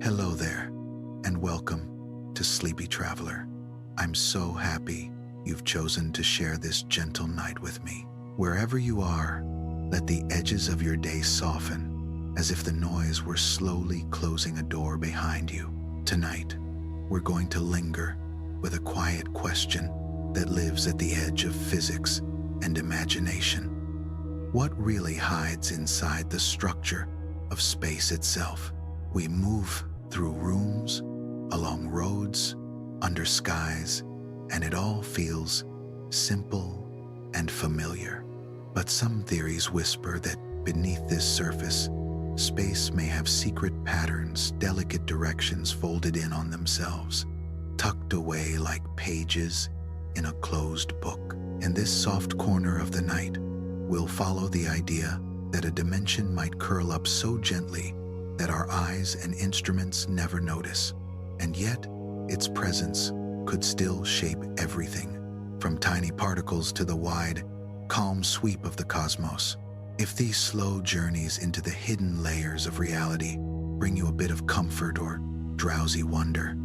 Hello there, and welcome to Sleepy Traveler. I'm so happy you've chosen to share this gentle night with me. Wherever you are, let the edges of your day soften, as if the noise were slowly closing a door behind you. Tonight, we're going to linger with a quiet question that lives at the edge of physics and imagination. What really hides inside the structure of space itself? We move through rooms, along roads, under skies, and it all feels simple and familiar. But some theories whisper that beneath this surface, space may have secret patterns, delicate directions folded in on themselves, tucked away like pages in a closed book. In this soft corner of the night, we'll follow the idea that a dimension might curl up so gently that our eyes and instruments never notice, and yet its presence could still shape everything, from tiny particles to the wide, calm sweep of the cosmos. If these slow journeys into the hidden layers of reality bring you a bit of comfort or drowsy wonder,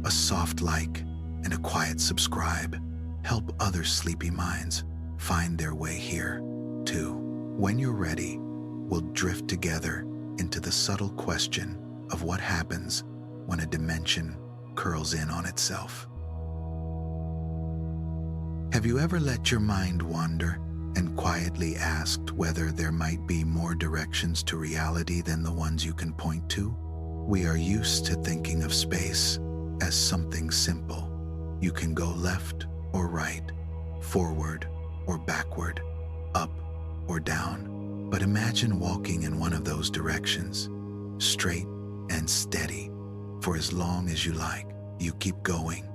a soft like and a quiet subscribe help other sleepy minds find their way here, too. When you're ready, we'll drift together into the subtle question of what happens when a dimension curls in on itself. Have you ever let your mind wander and quietly asked whether there might be more directions to reality than the ones you can point to? We are used to thinking of space as something simple. You can go left or right, forward or backward, up or down. But imagine walking in one of those directions, straight and steady, for as long as you like. You keep going,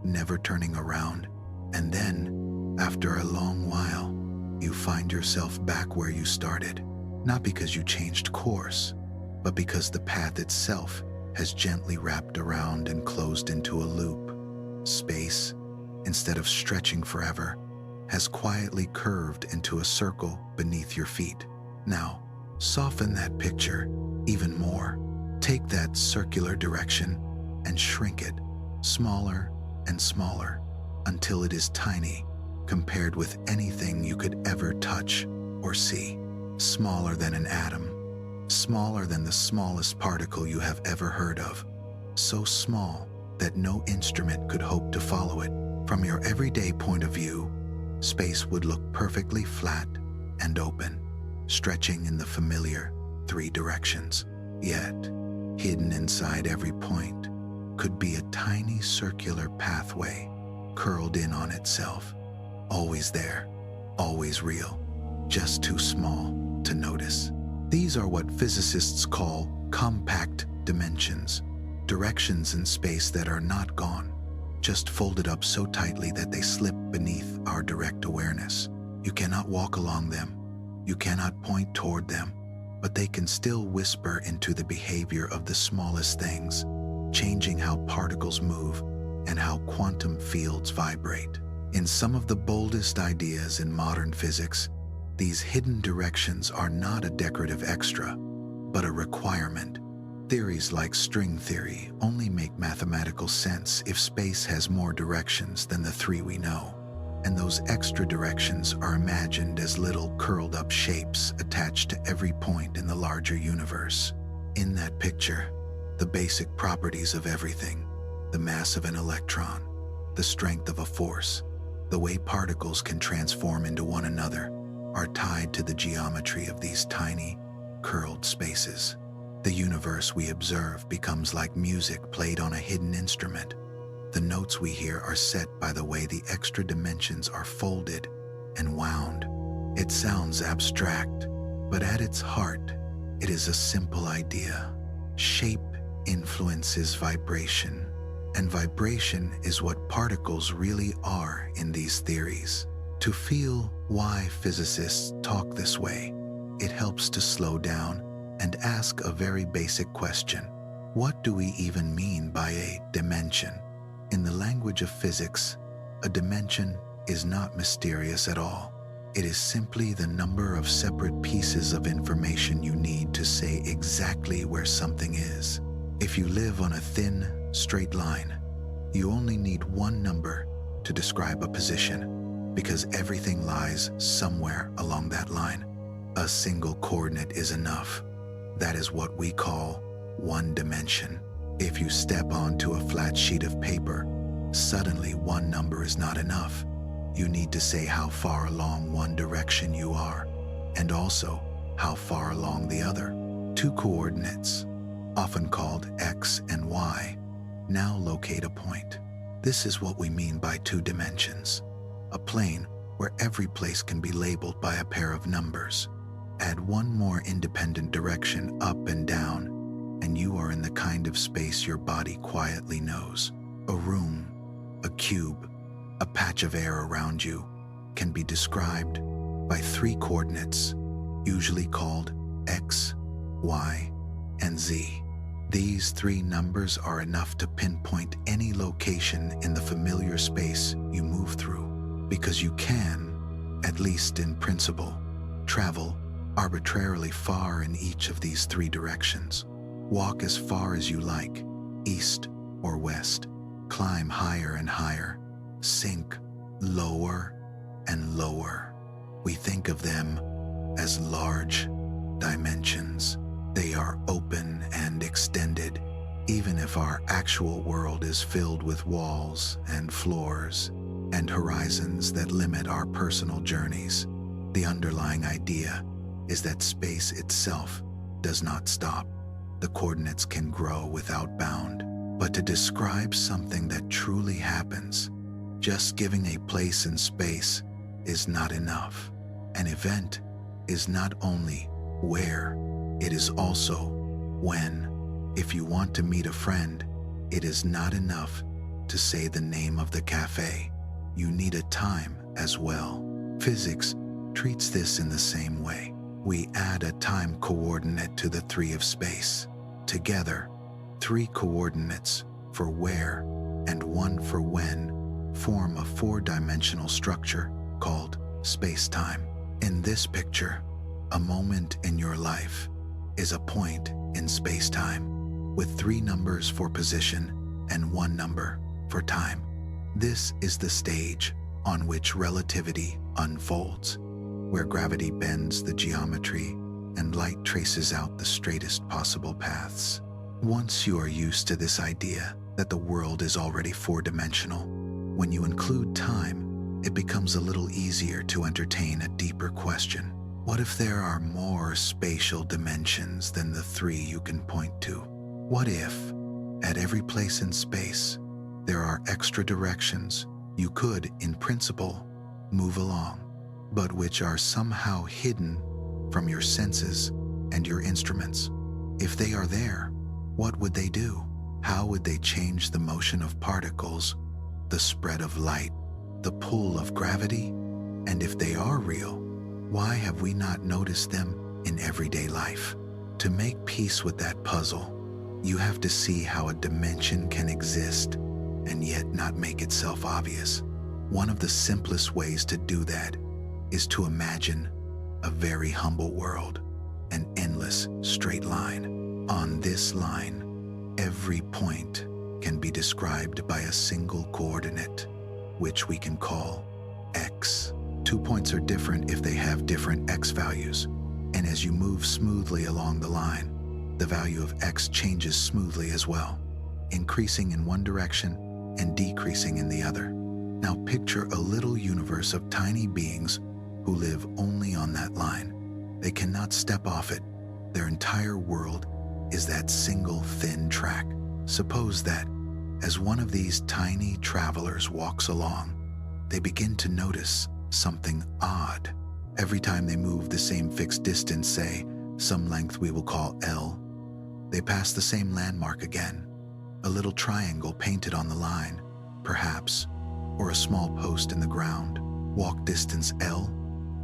never turning around, and then, after a long while, you find yourself back where you started, not because you changed course, but because the path itself has gently wrapped around and closed into a loop. Space, instead of stretching forever, has quietly curved into a circle beneath your feet. Now, soften that picture even more. Take that circular direction and shrink it smaller and smaller until it is tiny compared with anything you could ever touch or see. Smaller than an atom, smaller than the smallest particle you have ever heard of. So small that no instrument could hope to follow it. From your everyday point of view, space would look perfectly flat and open, stretching in the familiar three directions. Yet, hidden inside every point could be a tiny circular pathway curled in on itself. Always there, always real, just too small to notice. These are what physicists call compact dimensions, directions in space that are not gone, just folded up so tightly that they slip beneath our direct awareness. You cannot walk along them, you cannot point toward them, but they can still whisper into the behavior of the smallest things, changing how particles move and how quantum fields vibrate. In some of the boldest ideas in modern physics, these hidden directions are not a decorative extra, but a requirement. Theories like string theory only make mathematical sense if space has more directions than the three we know, and those extra directions are imagined as little curled-up shapes attached to every point in the larger universe. In that picture, the basic properties of everything, the mass of an electron, the strength of a force, the way particles can transform into one another, are tied to the geometry of these tiny, curled spaces. The universe we observe becomes like music played on a hidden instrument. The notes we hear are set by the way the extra dimensions are folded and wound. It sounds abstract, but at its heart, it is a simple idea. Shape influences vibration, and vibration is what particles really are in these theories. To feel why physicists talk this way, it helps to slow down and ask a very basic question. What do we even mean by a dimension? In the language of physics, a dimension is not mysterious at all. It is simply the number of separate pieces of information you need to say exactly where something is. If you live on a thin, straight line, you only need one number to describe a position, because everything lies somewhere along that line. A single coordinate is enough. That is what we call one dimension. If you step onto a flat sheet of paper, suddenly one number is not enough. You need to say how far along one direction you are, and also how far along the other. Two coordinates, often called X and Y, now locate a point. This is what we mean by two dimensions, a plane where every place can be labeled by a pair of numbers. Add one more independent direction up and down, and you are in the kind of space your body quietly knows. A room, a cube, a patch of air around you can be described by three coordinates, usually called X, Y, and Z. These three numbers are enough to pinpoint any location in the familiar space you move through, because you can, at least in principle, travel arbitrarily far in each of these three directions. Walk as far as you like, east or west. Climb higher and higher. Sink lower and lower. We think of them as large dimensions. They are open and extended, even if our actual world is filled with walls and floors and horizons that limit our personal journeys. The underlying idea is that space itself does not stop. The coordinates can grow without bound. But to describe something that truly happens, just giving a place in space is not enough. An event is not only where, it is also when. If you want to meet a friend, it is not enough to say the name of the cafe. You need a time as well. Physics treats this in the same way. We add a time coordinate to the three of space. Together, three coordinates for where and one for when form a four-dimensional structure called space-time. In this picture, a moment in your life is a point in space-time, with three numbers for position and one number for time. This is the stage on which relativity unfolds, where gravity bends the geometry and light traces out the straightest possible paths. Once you are used to this idea that the world is already four-dimensional, when you include time, it becomes a little easier to entertain a deeper question. What if there are more spatial dimensions than the three you can point to? What if, at every place in space, there are extra directions you could, in principle, move along, but which are somehow hidden from your senses and your instruments? If they are there, what would they do? How would they change the motion of particles, the spread of light, the pull of gravity? And if they are real, why have we not noticed them in everyday life? To make peace with that puzzle, you have to see how a dimension can exist and yet not make itself obvious. One of the simplest ways to do that is to imagine a very humble world, an endless straight line. On this line, every point can be described by a single coordinate, which we can call X. 2 points are different if they have different X values, and as you move smoothly along the line, the value of X changes smoothly as well, increasing in one direction and decreasing in the other. Now picture a little universe of tiny beings who live only on that line. They cannot step off it. Their entire world is that single thin track. Suppose that, as one of these tiny travelers walks along, they begin to notice something odd. Every time they move the same fixed distance, say, some length we will call L, they pass the same landmark again. A little triangle painted on the line, perhaps, or a small post in the ground. Walk distance L,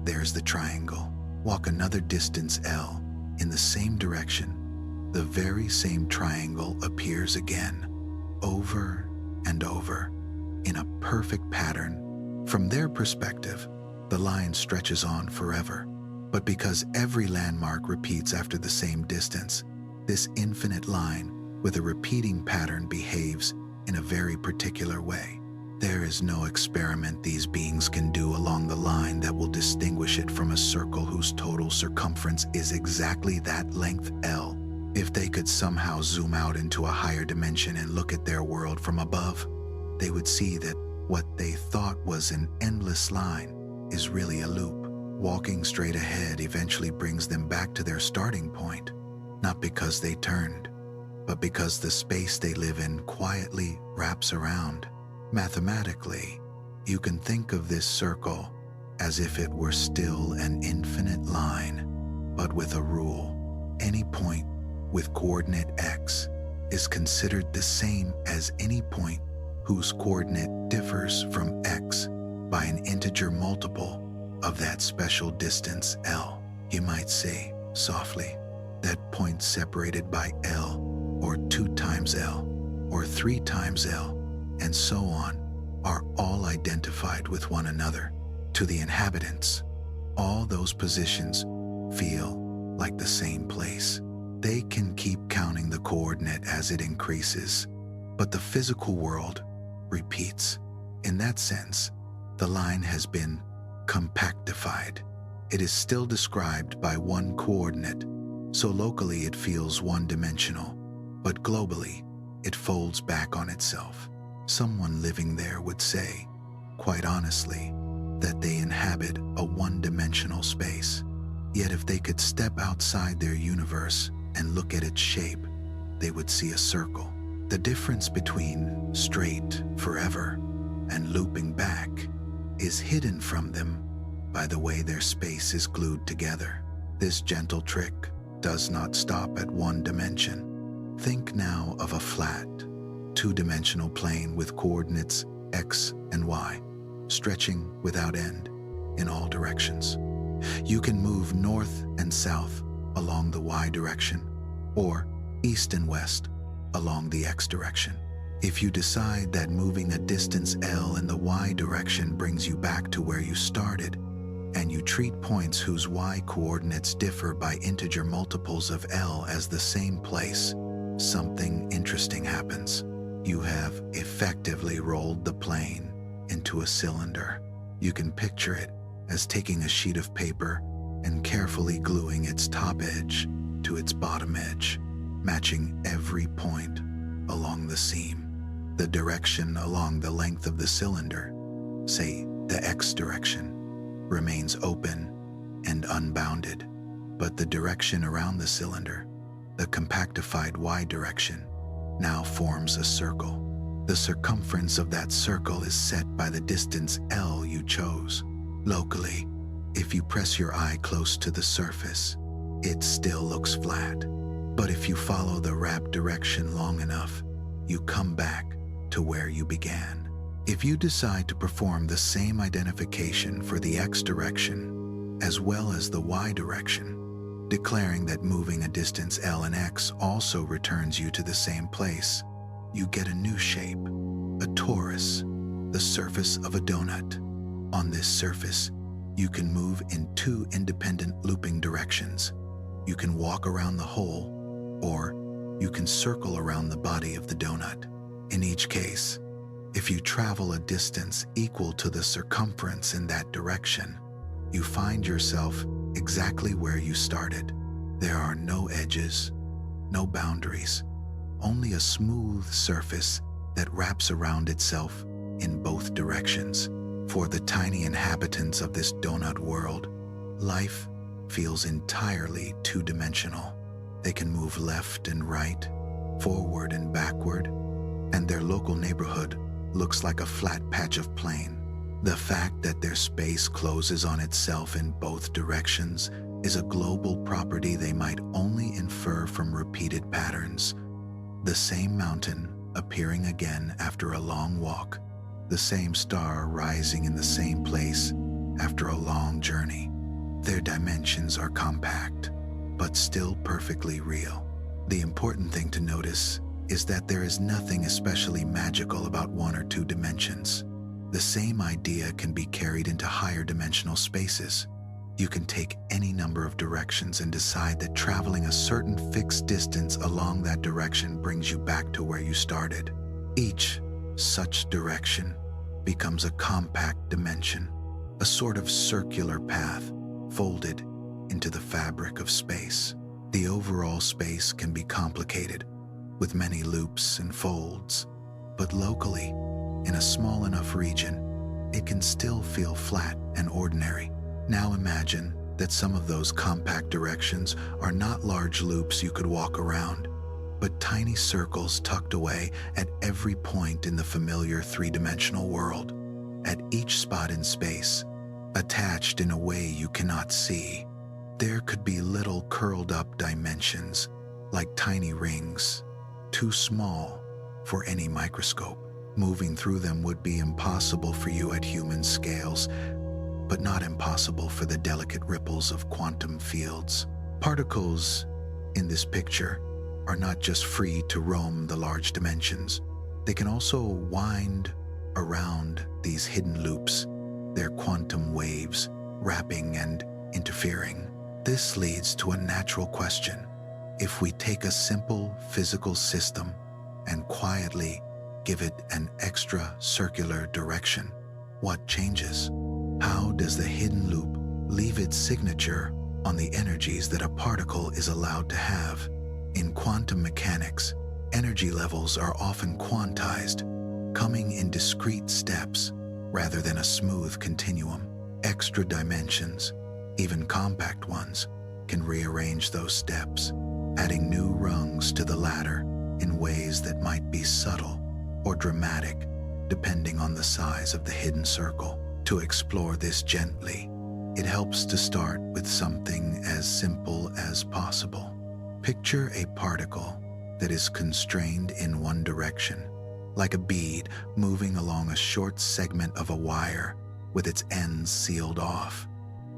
there's the triangle. Walk another distance L in the same direction. The very same triangle appears again, over and over, in a perfect pattern. From their perspective, the line stretches on forever. But because every landmark repeats after the same distance, this infinite line with a repeating pattern behaves in a very particular way. There is no experiment these beings can do along the line that will distinguish it from a circle whose total circumference is exactly that length L. If they could somehow zoom out into a higher dimension and look at their world from above, they would see that what they thought was an endless line is really a loop. Walking straight ahead eventually brings them back to their starting point, not because they turned, but because the space they live in quietly wraps around. Mathematically, you can think of this circle as if it were still an infinite line, but with a rule. Any point with coordinate x is considered the same as any point whose coordinate differs from x by an integer multiple of that special distance L. You might say, softly, that points separated by L, or 2 times L, or 3 times L, and so on, are all identified with one another. To the inhabitants, all those positions feel like the same place. They can keep counting the coordinate as it increases, but the physical world repeats. In that sense, the line has been compactified. It is still described by one coordinate, so locally it feels one-dimensional, but globally it folds back on itself. Someone living there would say, quite honestly, that they inhabit a one-dimensional space. Yet if they could step outside their universe and look at its shape, they would see a circle. The difference between straight forever and looping back is hidden from them by the way their space is glued together. This gentle trick does not stop at one dimension. Think now of a flat, two-dimensional plane with coordinates x and y, stretching without end in all directions. You can move north and south along the y direction, or east and west along the x direction. If you decide that moving a distance L in the y direction brings you back to where you started, and you treat points whose y coordinates differ by integer multiples of L as the same place, something interesting happens. You have effectively rolled the plane into a cylinder. You can picture it as taking a sheet of paper and carefully gluing its top edge to its bottom edge, matching every point along the seam. The direction along the length of the cylinder, say the x direction, remains open and unbounded, but the direction around the cylinder, the compactified y direction, now forms a circle. The circumference of that circle is set by the distance L you chose. Locally, if you press your eye close to the surface, it still looks flat. But if you follow the wrap direction long enough, you come back to where you began. If you decide to perform the same identification for the x direction as well as the y direction, declaring that moving a distance L and x also returns you to the same place, you get a new shape, a torus, the surface of a donut. On this surface, you can move in 2 independent looping directions. You can walk around the hole, or you can circle around the body of the donut. In each case, if you travel a distance equal to the circumference in that direction, you find yourself exactly where you started. There are no edges, no boundaries, only a smooth surface that wraps around itself in both directions. For the tiny inhabitants of this donut world, life feels entirely two-dimensional. They can move left and right, forward and backward, and their local neighborhood looks like a flat patch of plain. The fact that their space closes on itself in both directions is a global property they might only infer from repeated patterns. The same mountain appearing again after a long walk, the same star rising in the same place after a long journey. Their dimensions are compact, but still perfectly real. The important thing to notice is that there is nothing especially magical about 1 or 2 dimensions. The same idea can be carried into higher dimensional spaces. You can take any number of directions and decide that traveling a certain fixed distance along that direction brings you back to where you started. Each such direction becomes a compact dimension, a sort of circular path folded into the fabric of space. The overall space can be complicated, with many loops and folds, but locally, in a small enough region, it can still feel flat and ordinary. Now imagine that some of those compact directions are not large loops you could walk around, but tiny circles tucked away at every point in the familiar three-dimensional world. At each spot in space, attached in a way you cannot see, there could be little curled-up dimensions, like tiny rings, too small for any microscope. Moving through them would be impossible for you at human scales, but not impossible for the delicate ripples of quantum fields. Particles in this picture are not just free to roam the large dimensions. They can also wind around these hidden loops, their quantum waves wrapping and interfering. This leads to a natural question. If we take a simple physical system and quietly give it an extra circular direction, what changes? How does the hidden loop leave its signature on the energies that a particle is allowed to have? In quantum mechanics, energy levels are often quantized, coming in discrete steps rather than a smooth continuum. Extra dimensions, even compact ones, can rearrange those steps, adding new rungs to the ladder in ways that might be subtle or dramatic, depending on the size of the hidden circle. To explore this gently, it helps to start with something as simple as possible. Picture a particle that is constrained in one direction, like a bead moving along a short segment of a wire with its ends sealed off,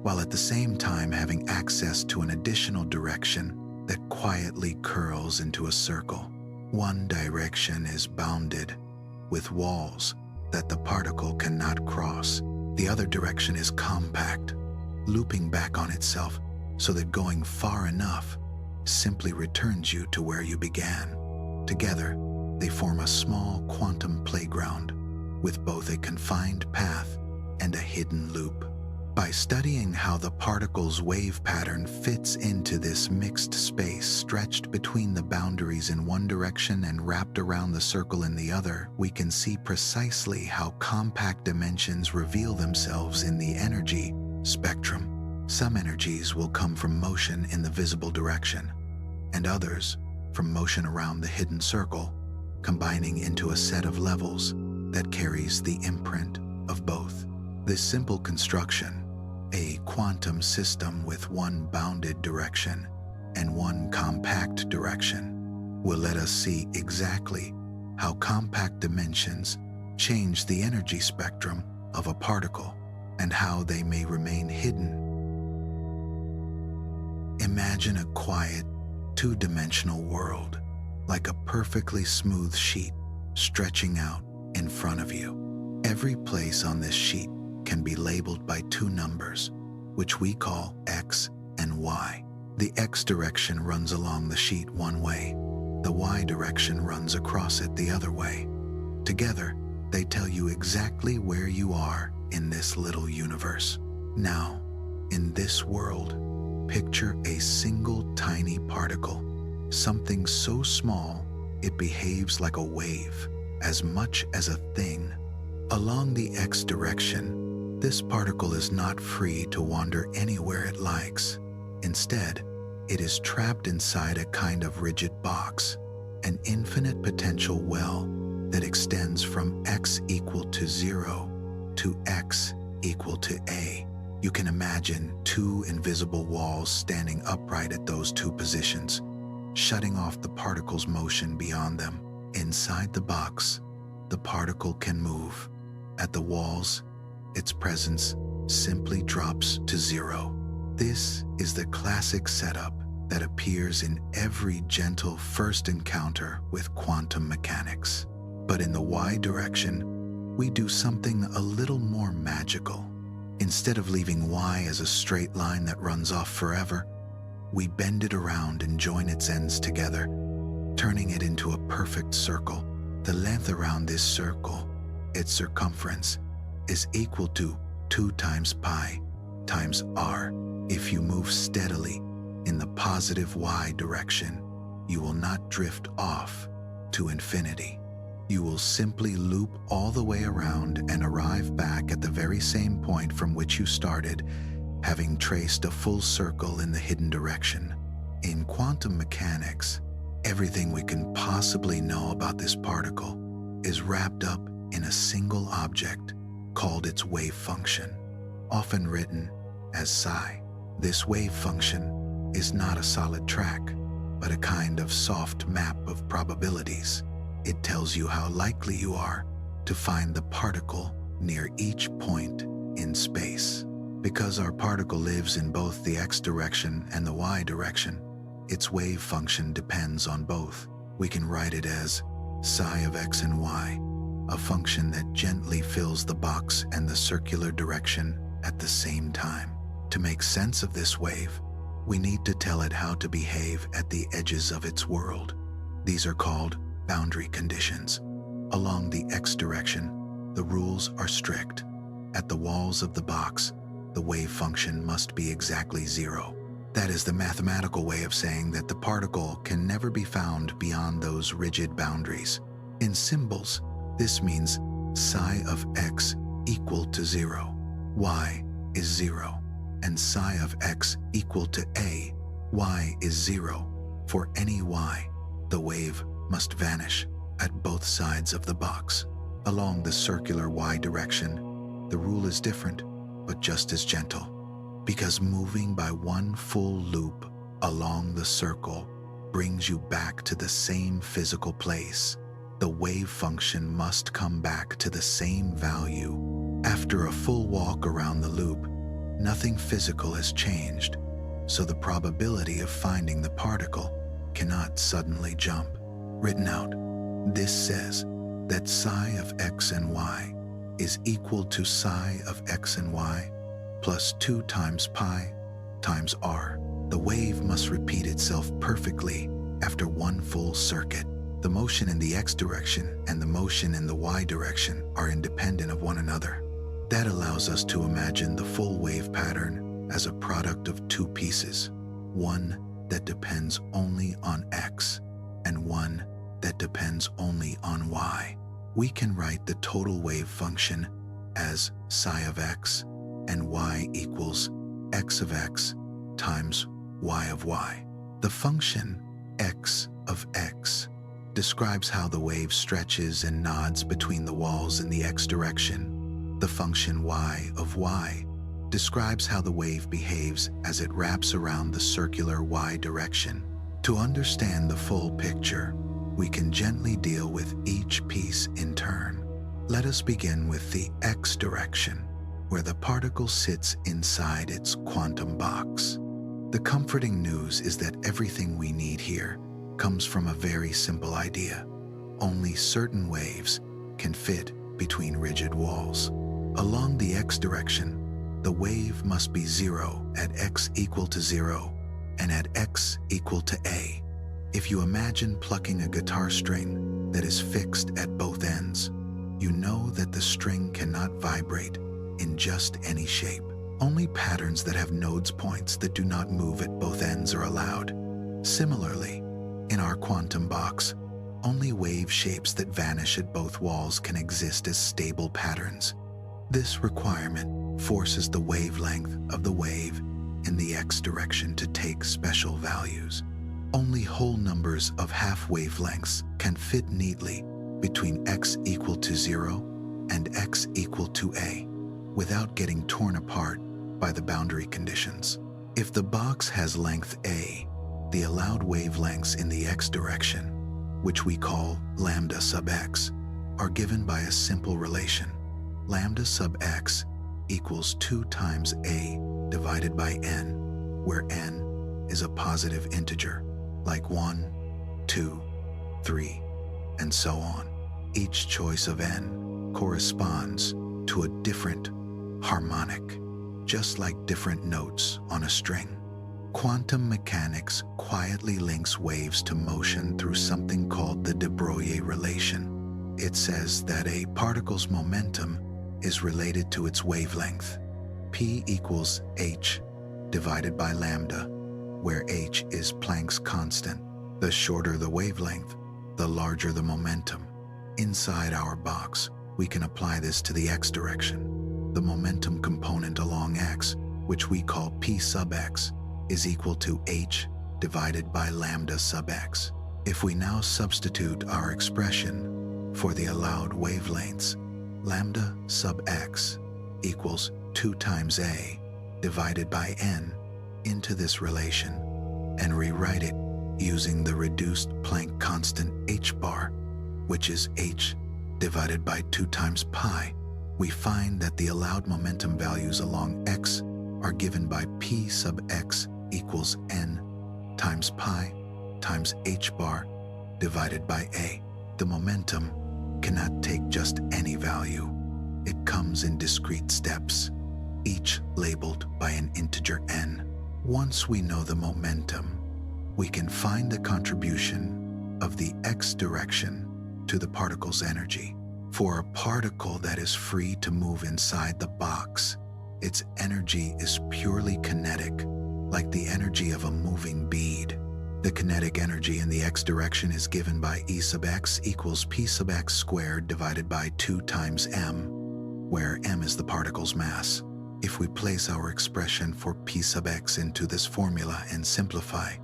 while at the same time having access to an additional direction that quietly curls into a circle. One direction is bounded with walls that the particle cannot cross. The other direction is compact, looping back on itself so that going far enough simply returns you to where you began. Together, they form a small quantum playground with both a confined path and a hidden loop. By studying how the particle's wave pattern fits into this mixed space stretched between the boundaries in one direction and wrapped around the circle in the other, we can see precisely how compact dimensions reveal themselves in the energy spectrum. Some energies will come from motion in the visible direction, and others from motion around the hidden circle, combining into a set of levels that carries the imprint of both. This simple construction, a quantum system with one bounded direction and one compact direction, will let us see exactly how compact dimensions change the energy spectrum of a particle and how they may remain hidden. Imagine a quiet, two-dimensional world, like a perfectly smooth sheet stretching out in front of you. Every place on this sheet can be labeled by two numbers, which we call X and Y. The X direction runs along the sheet one way. The Y direction runs across it the other way. Together, they tell you exactly where you are in this little universe. Now, in this world, picture a single tiny particle, something so small it behaves like a wave, as much as a thing. Along the X direction, this particle is not free to wander anywhere it likes. Instead, it is trapped inside a kind of rigid box, an infinite potential well that extends from x equal to 0 to x equal to a. You can imagine two invisible walls standing upright at those two positions, shutting off the particle's motion beyond them. Inside the box, the particle can move. At the walls, its presence simply drops to 0. This is the classic setup that appears in every gentle first encounter with quantum mechanics. But in the Y direction, we do something a little more magical. Instead of leaving y as a straight line that runs off forever, we bend it around and join its ends together, turning it into a perfect circle. The length around this circle, its circumference, is equal to 2 times pi times r. If you move steadily in the positive y direction, you will not drift off to infinity. You will simply loop all the way around and arrive back at the very same point from which you started, having traced a full circle in the hidden direction. In quantum mechanics, everything we can possibly know about this particle is wrapped up in a single object called its wave function, often written as psi. This wave function is not a solid track, but a kind of soft map of probabilities. It tells you how likely you are to find the particle near each point in space. Because our particle lives in both the x direction and the y direction, its wave function depends on both. We can write it as psi of x and y, a function that gently fills the box and the circular direction at the same time. To make sense of this wave, we need to tell it how to behave at the edges of its world. These are called boundary conditions. Along the x direction, the rules are strict. At the walls of the box, the wave function must be exactly 0. That is the mathematical way of saying that the particle can never be found beyond those rigid boundaries. In symbols, this means psi of x equal to 0, y is 0, and psi of x equal to a, y is 0. For any y, the wave must vanish at both sides of the box. Along the circular y direction, the rule is different, but just as gentle. Because moving by one full loop along the circle brings you back to the same physical place, the wave function must come back to the same value. After a full walk around the loop, nothing physical has changed, so the probability of finding the particle cannot suddenly jump. Written out, this says that psi of x and y is equal to psi of x and y plus 2 times pi times r. The wave must repeat itself perfectly after one full circuit. The motion in the x direction and the motion in the y direction are independent of one another. That allows us to imagine the full wave pattern as a product of two pieces, one that depends only on x and one that depends only on y. We can write the total wave function as psi of x and y equals x of x times y of y. The function x of x describes how the wave stretches and nods between the walls in the x direction. The function y of y describes how the wave behaves as it wraps around the circular y direction. To understand the full picture, we can gently deal with each piece in turn. Let us begin with the x direction, where the particle sits inside its quantum box. The comforting news is that everything we need here comes from a very simple idea. Only certain waves can fit between rigid walls. Along the x direction, the wave must be 0 at x equal to 0 and at x equal to a. If you imagine plucking a guitar string that is fixed at both ends, you know that the string cannot vibrate in just any shape. Only patterns that have nodes points that do not move at both ends are allowed. Similarly, in our quantum box, only wave shapes that vanish at both walls can exist as stable patterns. This requirement forces the wavelength of the wave in the x direction to take special values. Only whole numbers of half wavelengths can fit neatly between x equal to 0 and x equal to a without getting torn apart by the boundary conditions. If the box has length a, the allowed wavelengths in the x direction, which we call lambda sub x, are given by a simple relation. Lambda sub x equals 2 times a divided by n, where n is a positive integer, like 1, 2, 3, and so on. Each choice of n corresponds to a different harmonic. just like different notes on a string. Quantum mechanics quietly links waves to motion through something called the de Broglie relation. It says that a particle's momentum is related to its wavelength. P equals h divided by lambda, where h is Planck's constant. The shorter the wavelength, the larger the momentum. Inside our box, we can apply this to the x direction. The momentum component along x, which we call p sub x, is equal to h divided by lambda sub x. If we now substitute our expression for the allowed wavelengths, lambda sub x equals 2 times a divided by n into this relation, and rewrite it using the reduced Planck constant h bar, which is h divided by 2 times pi, we find that the allowed momentum values along x are given by p sub x equals n times pi times h bar divided by a. The momentum cannot take just any value. It comes in discrete steps, each labeled by an integer n. Once we know the momentum, we can find the contribution of the x direction to the particle's energy. For a particle that is free to move inside the box, its energy is purely kinetic, like the energy of a moving bead. The kinetic energy in the x direction is given by E sub x equals p sub x squared divided by 2 times m, where m is the particle's mass. If we place our expression for p sub x into this formula and simplify,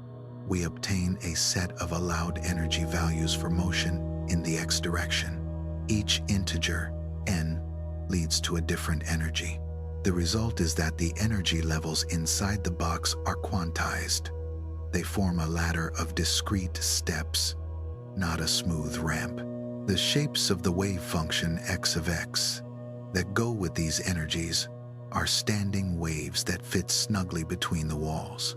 we obtain a set of allowed energy values for motion in the x direction. Each integer, n, leads to a different energy. The result is that the energy levels inside the box are quantized. They form a ladder of discrete steps, not a smooth ramp. The shapes of the wave function x of x that go with these energies are standing waves that fit snugly between the walls.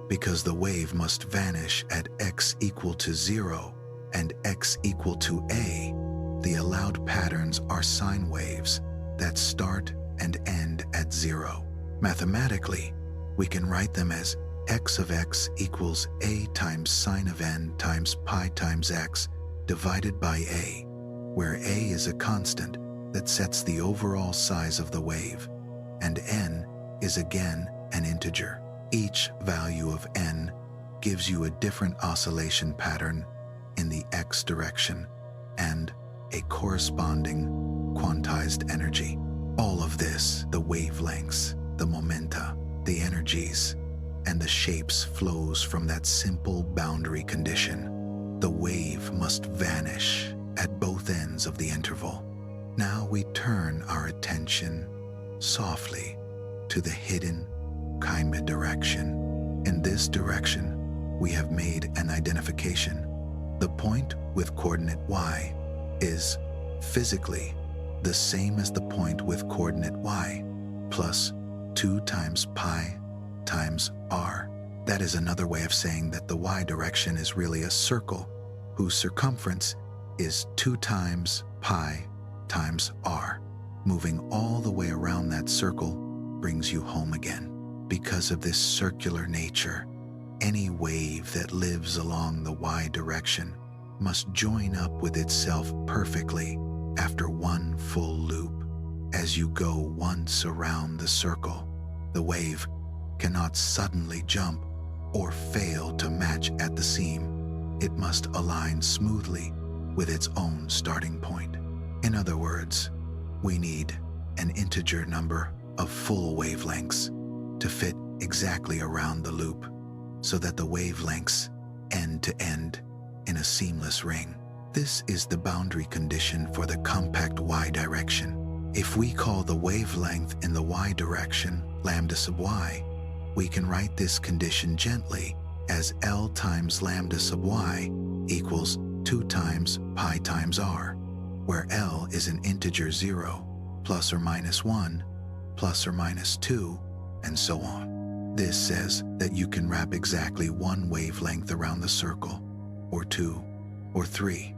Because the wave must vanish at x equal to 0 and x equal to a, the allowed patterns are sine waves that start and end at 0. Mathematically, we can write them as x of x equals a times sine of n times pi times x divided by a, where a is a constant that sets the overall size of the wave, and n is again an integer. Each value of n gives you a different oscillation pattern in the x direction and a corresponding quantized energy. All of this, the wavelengths, the momenta, the energies, and the shapes flows from that simple boundary condition. The wave must vanish at both ends of the interval. Now we turn our attention softly to the hidden Kime direction. In this direction, we have made an identification. The point with coordinate y is physically the same as the point with coordinate y, plus 2 times pi times r. That is another way of saying that the y direction is really a circle whose circumference is 2 times pi times r. Moving all the way around that circle brings you home again. Because of this circular nature, any wave that lives along the y direction must join up with itself perfectly after one full loop. As you go once around the circle, the wave cannot suddenly jump or fail to match at the seam. It must align smoothly with its own starting point. In other words, we need an integer number of full wavelengths to fit exactly around the loop, so that the wavelengths end to end in a seamless ring. This is the boundary condition for the compact y direction. If we call the wavelength in the y direction lambda sub y, we can write this condition gently as L times lambda sub y equals 2 times pi times r, where L is an integer 0, plus or minus 1, plus or minus 2, and so on. This says that you can wrap exactly one wavelength around the circle, or 2, or 3,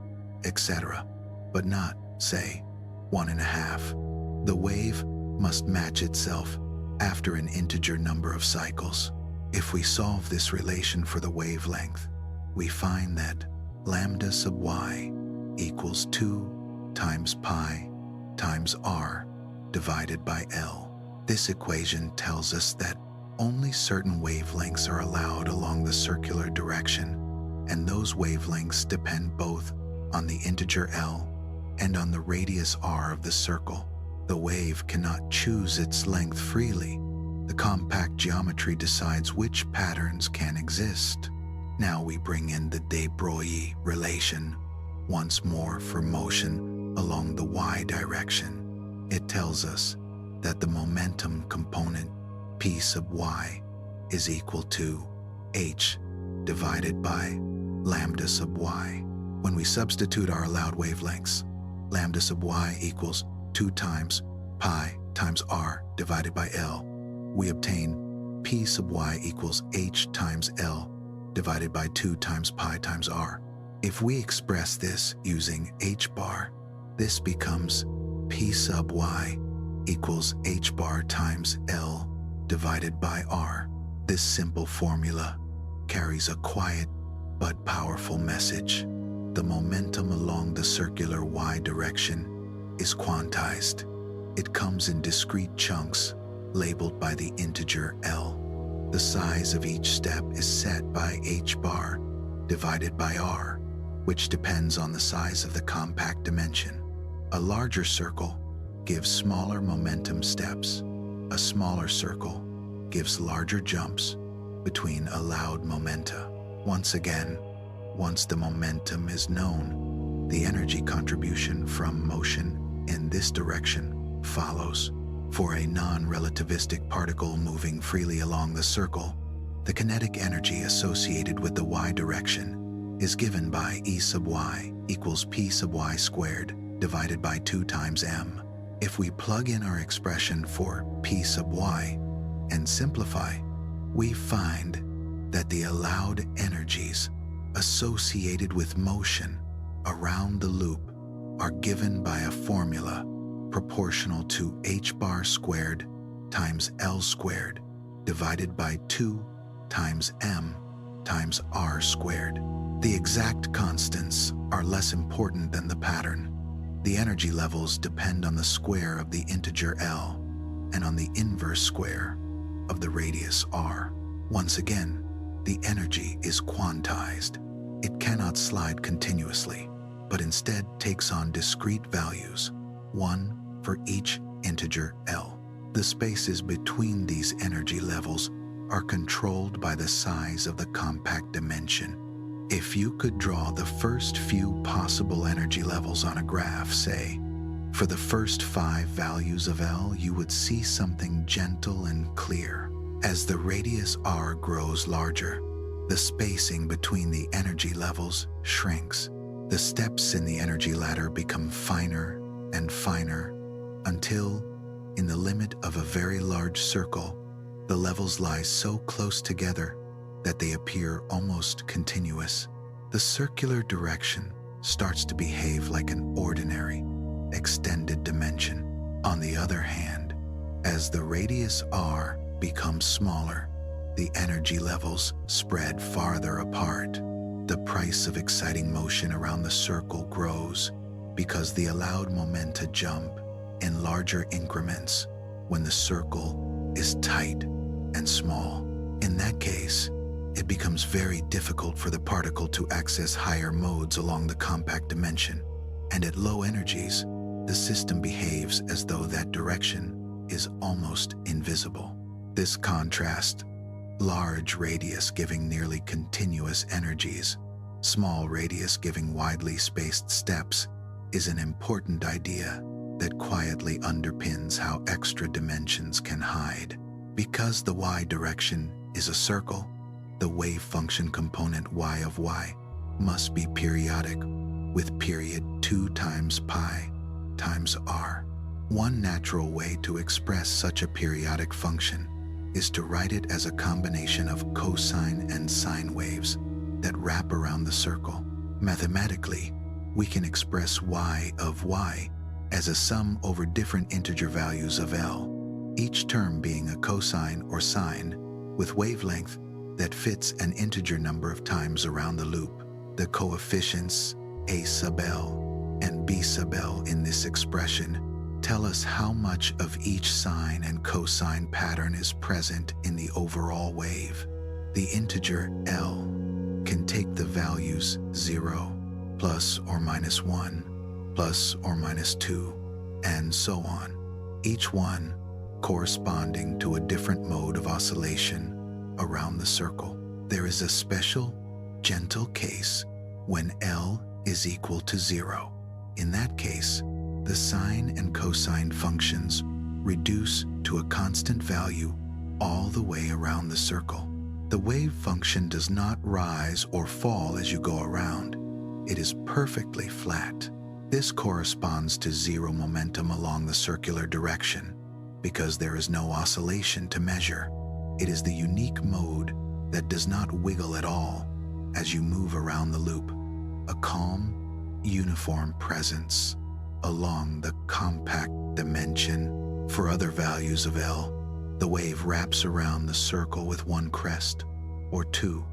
etc., but not, say, 1.5. The wave must match itself after an integer number of cycles. If we solve this relation for the wavelength, we find that lambda sub y equals 2 times pi times r divided by L. This equation tells us that only certain wavelengths are allowed along the circular direction, and those wavelengths depend both on the integer L and on the radius r of the circle. The wave cannot choose its length freely. The compact geometry decides which patterns can exist. Now we bring in the de Broglie relation once more for motion along the y direction. It tells us that the momentum component p sub y is equal to h divided by lambda sub y. When we substitute our allowed wavelengths, lambda sub y equals 2 times pi times r divided by L, we obtain p sub y equals h times L divided by 2 times pi times r. If we express this using h bar, this becomes p sub y equals h bar times L divided by r. This simple formula carries a quiet but powerful message. The momentum along the circular y direction is quantized. It comes in discrete chunks labeled by the integer L. The size of each step is set by h bar divided by r, which depends on the size of the compact dimension. A larger circle gives smaller momentum steps. A smaller circle gives larger jumps between allowed momenta. Once again, once the momentum is known, the energy contribution from motion in this direction follows. For a non-relativistic particle moving freely along the circle, the kinetic energy associated with the y direction is given by E sub y equals p sub y squared divided by 2 times m. If we plug in our expression for p sub y and simplify, we find that the allowed energies associated with motion around the loop are given by a formula proportional to h bar squared times L squared divided by 2 times m times r squared. The exact constants are less important than the pattern. The energy levels depend on the square of the integer L and on the inverse square of the radius r. Once again, the energy is quantized. It cannot slide continuously, but instead takes on discrete values, one for each integer L. The spaces between these energy levels are controlled by the size of the compact dimension. If you could draw the first few possible energy levels on a graph, say, for the first 5 values of L, you would see something gentle and clear. As the radius r grows larger, the spacing between the energy levels shrinks. The steps in the energy ladder become finer and finer until, in the limit of a very large circle, the levels lie so close together that they appear almost continuous. The circular direction starts to behave like an ordinary, extended dimension. On the other hand, as the radius r becomes smaller, the energy levels spread farther apart. The price of exciting motion around the circle grows because the allowed momenta jump in larger increments when the circle is tight and small. In that case, it becomes very difficult for the particle to access higher modes along the compact dimension, and at low energies, the system behaves as though that direction is almost invisible. This contrast, large radius giving nearly continuous energies, small radius giving widely spaced steps, is an important idea that quietly underpins how extra dimensions can hide. Because the y direction is a circle, the wave function component y of y must be periodic with period 2 times pi times r. One natural way to express such a periodic function is to write it as a combination of cosine and sine waves that wrap around the circle. Mathematically, we can express y of y as a sum over different integer values of L. each term being a cosine or sine with wavelength that fits an integer number of times around the loop. The coefficients a sub L and b sub L in this expression tell us how much of each sine and cosine pattern is present in the overall wave. The integer L can take the values 0, plus or minus 1, plus or minus 2, and so on, each one corresponding to a different mode of oscillation around the circle. There is a special, gentle case when L is equal to 0. In that case, the sine and cosine functions reduce to a constant value all the way around the circle. The wave function does not rise or fall as you go around. It is perfectly flat. This corresponds to zero momentum along the circular direction because there is no oscillation to measure. It is the unique mode that does not wiggle at all as you move around the loop, a calm, uniform presence along the compact dimension. For other values of L, the wave wraps around the circle with one crest, or two,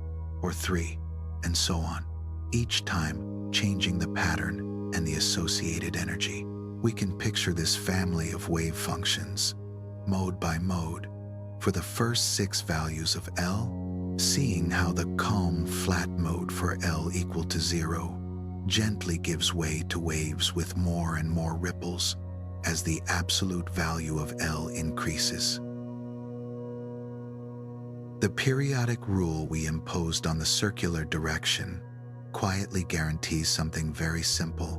or three, and so on, each time changing the pattern and the associated energy. We can picture this family of wave functions, mode by mode, for the first 6 values of L, seeing how the calm flat mode for L equal to 0 gently gives way to waves with more and more ripples as the absolute value of L increases. The periodic rule we imposed on the circular direction quietly guarantees something very simple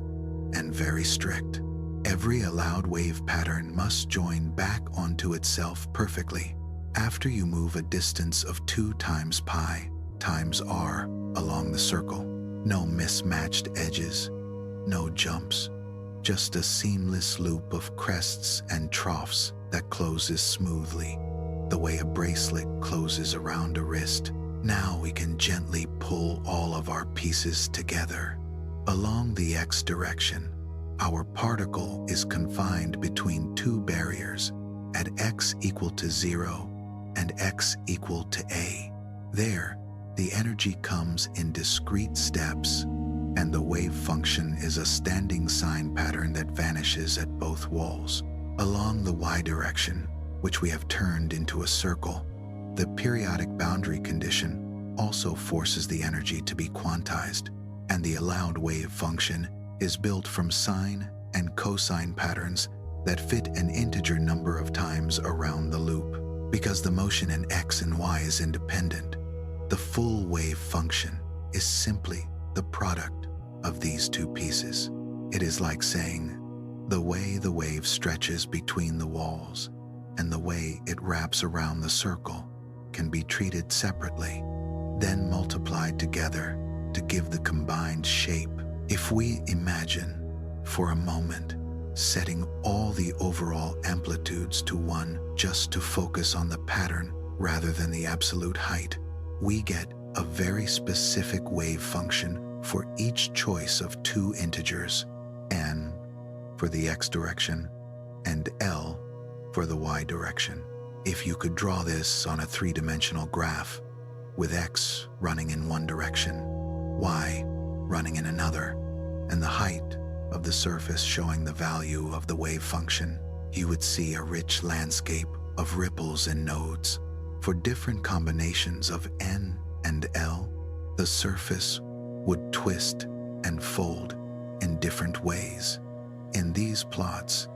and very strict. Every allowed wave pattern must join back onto itself perfectly after you move a distance of 2 times pi times r along the circle. No mismatched edges, no jumps, just a seamless loop of crests and troughs that closes smoothly, the way a bracelet closes around a wrist. Now we can gently pull all of our pieces together. Along the x direction, our particle is confined between 2 barriers at x equal to 0 and x equal to a. There, the energy comes in discrete steps, and the wave function is a standing sine pattern that vanishes at both walls. Along the y direction, which we have turned into a circle, the periodic boundary condition also forces the energy to be quantized, and the allowed wave function is built from sine and cosine patterns that fit an integer number of times around the loop. Because the motion in x and y is independent, the full wave function is simply the product of these 2 pieces. It is like saying, the way the wave stretches between the walls and the way it wraps around the circle can be treated separately, then multiplied together to give the combined shape. If we imagine, for a moment, setting all the overall amplitudes to 1 just to focus on the pattern rather than the absolute height, we get a very specific wave function for each choice of 2 integers, n for the x direction and L for the y direction. If you could draw this on a 3-dimensional graph, with x running in one direction, y running in another, and the height of the surface showing the value of the wave function, you would see a rich landscape of ripples and nodes. For different combinations of n and L, the surface would twist and fold in different ways. In these plots,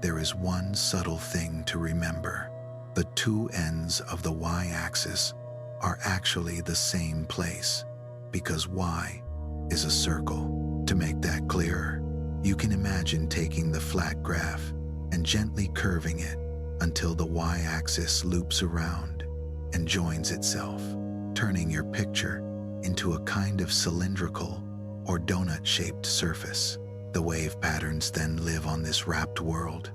there is one subtle thing to remember. The 2 ends of the y-axis are actually the same place, because y is a circle. To make that clearer, you can imagine taking the flat graph and gently curving it until the y-axis loops around and joins itself, turning your picture into a kind of cylindrical or donut-shaped surface. The wave patterns then live on this wrapped world,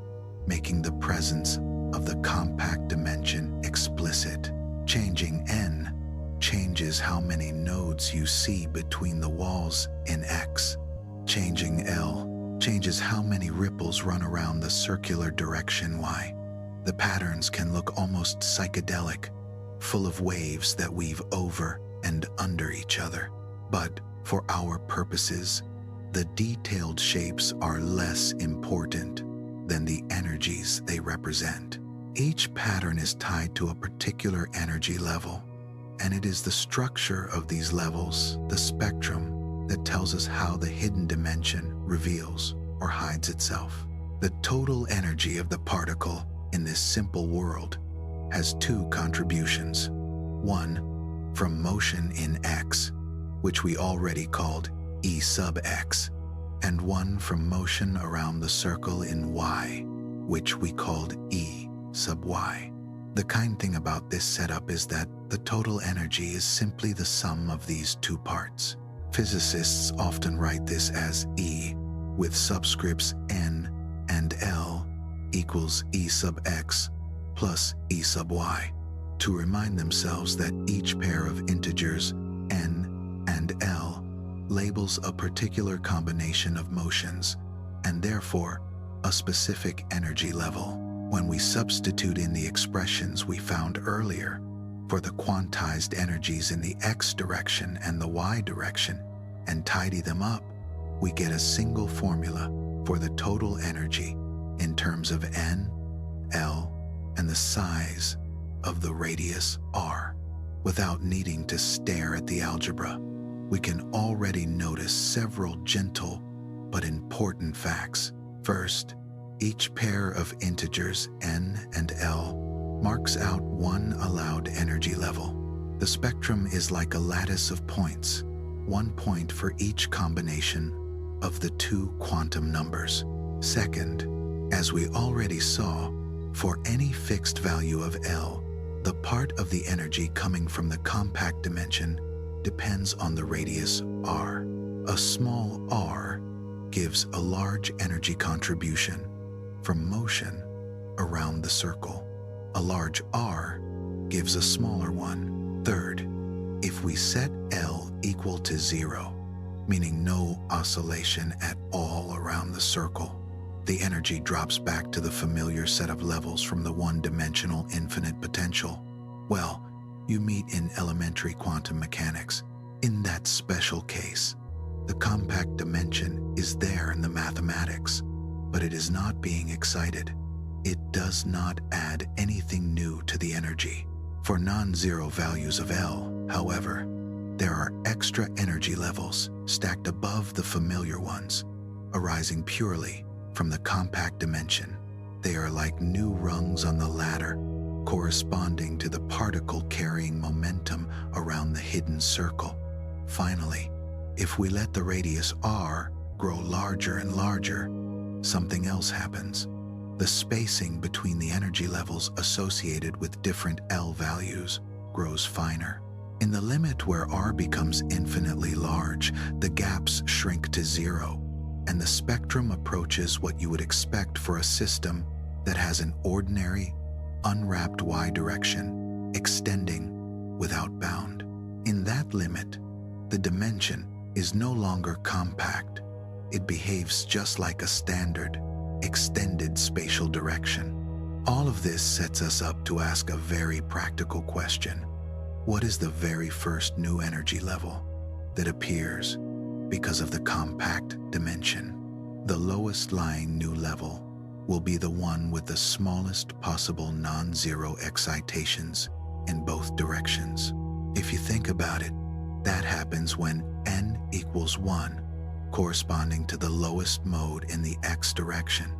making the presence of the compact dimension explicit. Changing n changes how many nodes you see between the walls in x. Changing L changes how many ripples run around the circular direction y. The patterns can look almost psychedelic, full of waves that weave over and under each other. But for our purposes, the detailed shapes are less important than the energies they represent. Each pattern is tied to a particular energy level, and it is the structure of these levels, the spectrum, that tells us how the hidden dimension reveals or hides itself. The total energy of the particle in this simple world has two contributions. One, from motion in x, which we already called E sub x, and one from motion around the circle in y, which we called E sub y. The kind thing about this setup is that the total energy is simply the sum of these two parts. Physicists often write this as E, with subscripts n and l equals E sub x plus E sub y, to remind themselves that each pair of integers n and l labels a particular combination of motions, and therefore a specific energy level. When we substitute in the expressions we found earlier for the quantized energies in the x direction and the y direction and tidy them up, we get a single formula for the total energy in terms of n, l, and the size of the radius r. Without needing to stare at the algebra, we can already notice several gentle but important facts. First, each pair of integers n and l marks out one allowed energy level. The spectrum is like a lattice of points, 1 point for each combination of the two quantum numbers. Second, as we already saw, for any fixed value of L, the part of the energy coming from the compact dimension depends on the radius r. A small r gives a large energy contribution from motion around the circle. A large r gives a smaller one. Third, if we set L equal to 0, meaning no oscillation at all around the circle, the energy drops back to the familiar set of levels from the one-dimensional infinite potential. Well, you meet in elementary quantum mechanics. In that special case, the compact dimension is there in the mathematics, but it is not being excited. It does not add anything new to the energy. For non-zero values of L, however, there are extra energy levels stacked above the familiar ones, arising purely from the compact dimension. They are like new rungs on the ladder, corresponding to the particle carrying momentum around the hidden circle. Finally, if we let the radius r grow larger and larger, something else happens. The spacing between the energy levels associated with different L values grows finer. In the limit where r becomes infinitely large, the gaps shrink to 0, and the spectrum approaches what you would expect for a system that has an ordinary, unwrapped y direction, extending without bound. In that limit, the dimension is no longer compact. It behaves just like a standard, extended spatial direction. All of this sets us up to ask a very practical question. What is the very first new energy level that appears because of the compact dimension? The lowest lying new level will be the one with the smallest possible non-zero excitations in both directions. If you think about it, that happens when n equals 1, corresponding to the lowest mode in the x direction,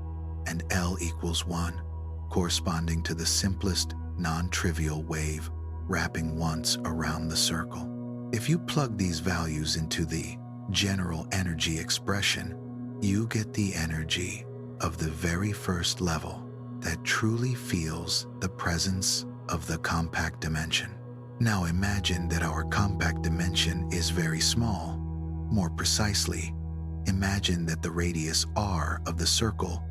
and L equals 1, corresponding to the simplest non-trivial wave wrapping once around the circle. If you plug these values into the general energy expression, you get the energy of the very first level that truly feels the presence of the compact dimension. Now imagine that our compact dimension is very small. More precisely, imagine that the radius r of the circle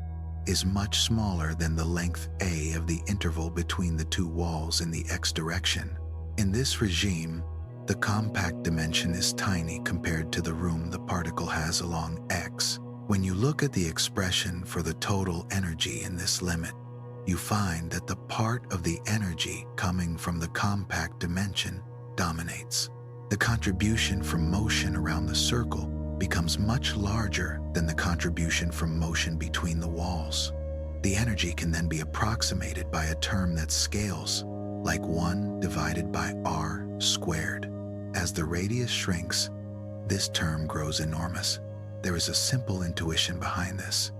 is much smaller than the length a of the interval between the two walls in the x direction. In this regime, the compact dimension is tiny compared to the room the particle has along x. When you look at the expression for the total energy in this limit, you find that the part of the energy coming from the compact dimension dominates. The contribution from motion around the circle becomes much larger than the contribution from motion between the walls. The energy can then be approximated by a term that scales, like 1 divided by r squared. As the radius shrinks, this term grows enormous. There is a simple intuition behind this.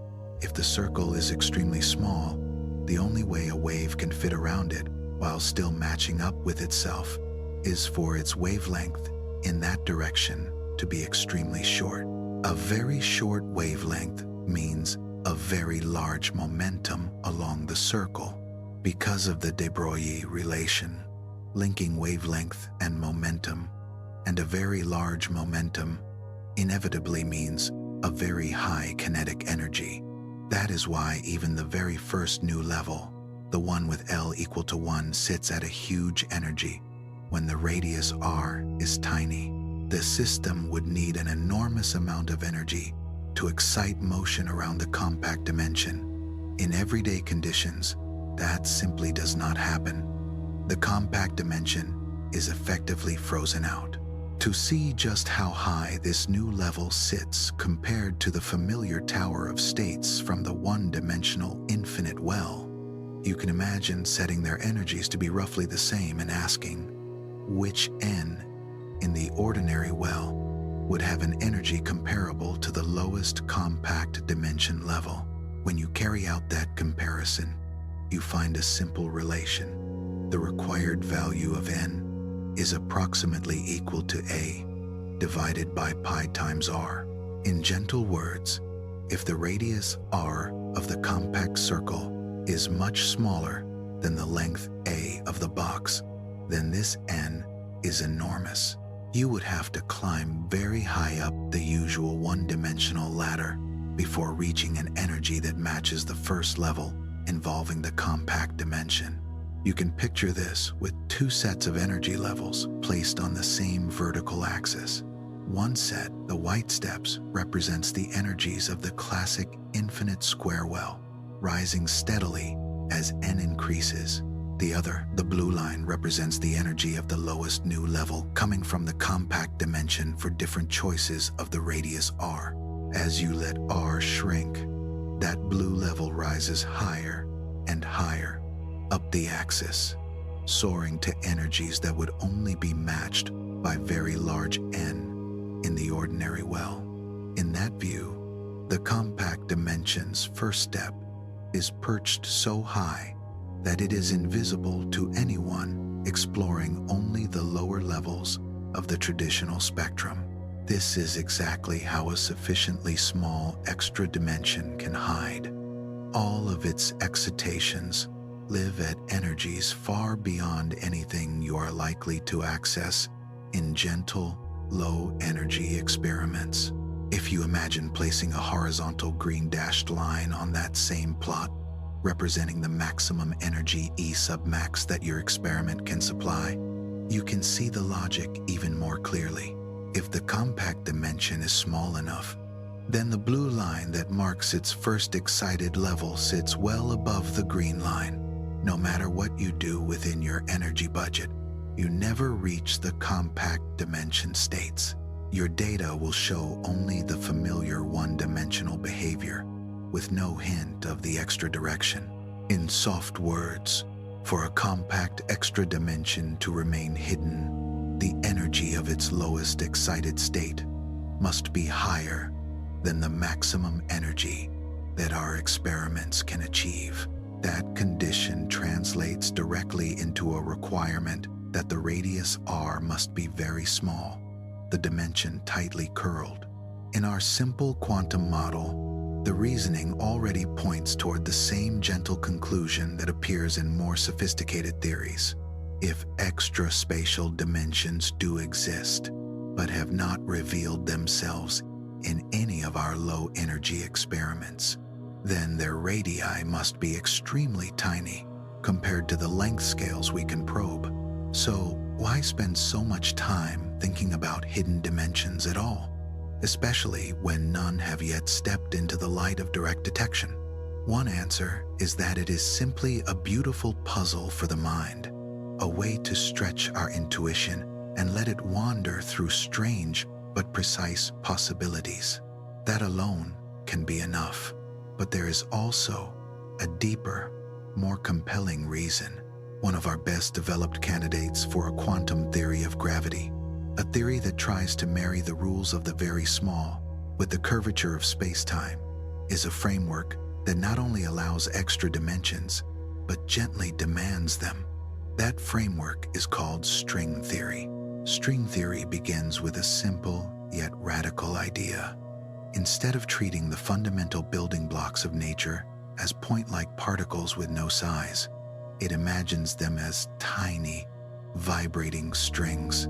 If the circle is extremely small, the only way a wave can fit around it while still matching up with itself is for its wavelength in that direction to be extremely short. A very short wavelength means a very large momentum along the circle because of the de Broglie relation, linking wavelength and momentum, and a very large momentum inevitably means a very high kinetic energy. That is why even the very first new level, the one with L equal to 1, sits at a huge energy when the radius r is tiny. The system would need an enormous amount of energy to excite motion around the compact dimension. In everyday conditions, that simply does not happen. The compact dimension is effectively frozen out. To see just how high this new level sits compared to the familiar tower of states from the one-dimensional infinite well, you can imagine setting their energies to be roughly the same and asking, which n in the ordinary well would have an energy comparable to the lowest compact dimension level? When you carry out that comparison, you find a simple relation. The required value of n is approximately equal to a divided by pi times r. In gentle words, if the radius r of the compact circle is much smaller than the length a of the box, then this n is enormous. You would have to climb very high up the usual one-dimensional ladder before reaching an energy that matches the first level involving the compact dimension. You can picture this with 2 sets of energy levels placed on the same vertical axis. One set, the white steps, represents the energies of the classic infinite square well, rising steadily as n increases. The other, the blue line, represents the energy of the lowest new level coming from the compact dimension for different choices of the radius r. As you let r shrink, that blue level rises higher and higher up the axis, soaring to energies that would only be matched by very large n in the ordinary well. In that view, the compact dimension's first step is perched so high that it is invisible to anyone exploring only the lower levels of the traditional spectrum. This is exactly how a sufficiently small extra dimension can hide. All of its excitations live at energies far beyond anything you are likely to access in gentle, low-energy experiments. If you imagine placing a horizontal green dashed line on that same plot, representing the maximum energy E sub max that your experiment can supply, you can see the logic even more clearly. If the compact dimension is small enough, then the blue line that marks its first excited level sits well above the green line. No matter what you do within your energy budget, you never reach the compact dimension states. Your data will show only the familiar one-dimensional behavior, with no hint of the extra direction. In soft words, for a compact extra dimension to remain hidden, the energy of its lowest excited state must be higher than the maximum energy that our experiments can achieve. That condition translates directly into a requirement that the radius r must be very small, the dimension tightly curled. In our simple quantum model, the reasoning already points toward the same gentle conclusion that appears in more sophisticated theories. If extra spatial dimensions do exist, but have not revealed themselves in any of our low-energy experiments, then their radii must be extremely tiny compared to the length scales we can probe. So why spend so much time thinking about hidden dimensions at all, especially when none have yet stepped into the light of direct detection? One answer is that it is simply a beautiful puzzle for the mind, a way to stretch our intuition and let it wander through strange but precise possibilities. That alone can be enough. But there is also a deeper, more compelling reason. One of our best developed candidates for a quantum theory of gravity, a theory that tries to marry the rules of the very small with the curvature of space-time, is a framework that not only allows extra dimensions, but gently demands them. That framework is called string theory. String theory begins with a simple yet radical idea. Instead of treating the fundamental building blocks of nature as point-like particles with no size, it imagines them as tiny, vibrating strings.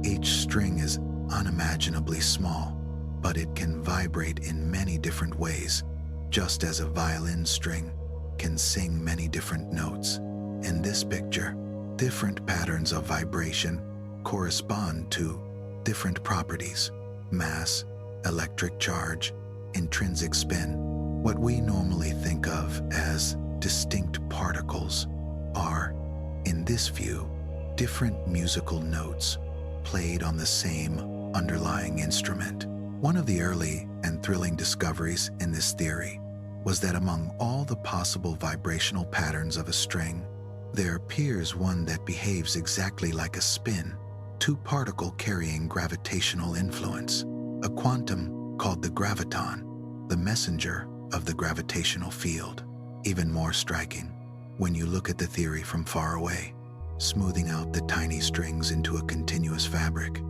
Each string is unimaginably small, but it can vibrate in many different ways, just as a violin string can sing many different notes. In this picture, different patterns of vibration correspond to different properties: mass, electric charge, intrinsic spin. What we normally think of as distinct particles are, in this view, different musical notes played on the same underlying instrument. One of the early and thrilling discoveries in this theory was that among all the possible vibrational patterns of a string, there appears one that behaves exactly like a spin, two particle carrying gravitational influence, a quantum called the graviton, the messenger of the gravitational field. Even more striking, when you look at the theory from far away, smoothing out the tiny strings into a continuous fabric,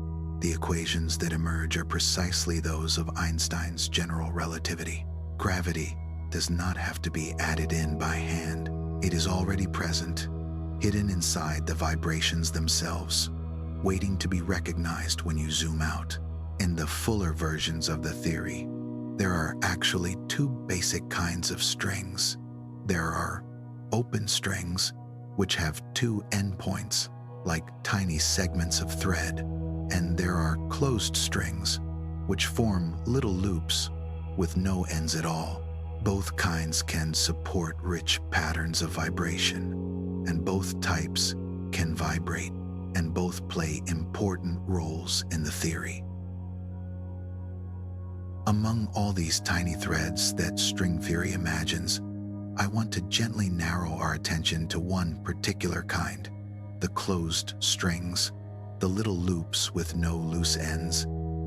the equations that emerge are precisely those of Einstein's general relativity. Gravity does not have to be added in by hand. It is already present, hidden inside the vibrations themselves, waiting to be recognized when you zoom out. In the fuller versions of the theory, there are actually two basic kinds of strings. There are open strings, which have two endpoints, like tiny segments of thread, and there are closed strings, which form little loops with no ends at all. Both kinds can support rich patterns of vibration, and both types can vibrate, and both play important roles in the theory. Among all these tiny threads that string theory imagines, I want to gently narrow our attention to one particular kind: the closed strings, the little loops with no loose ends.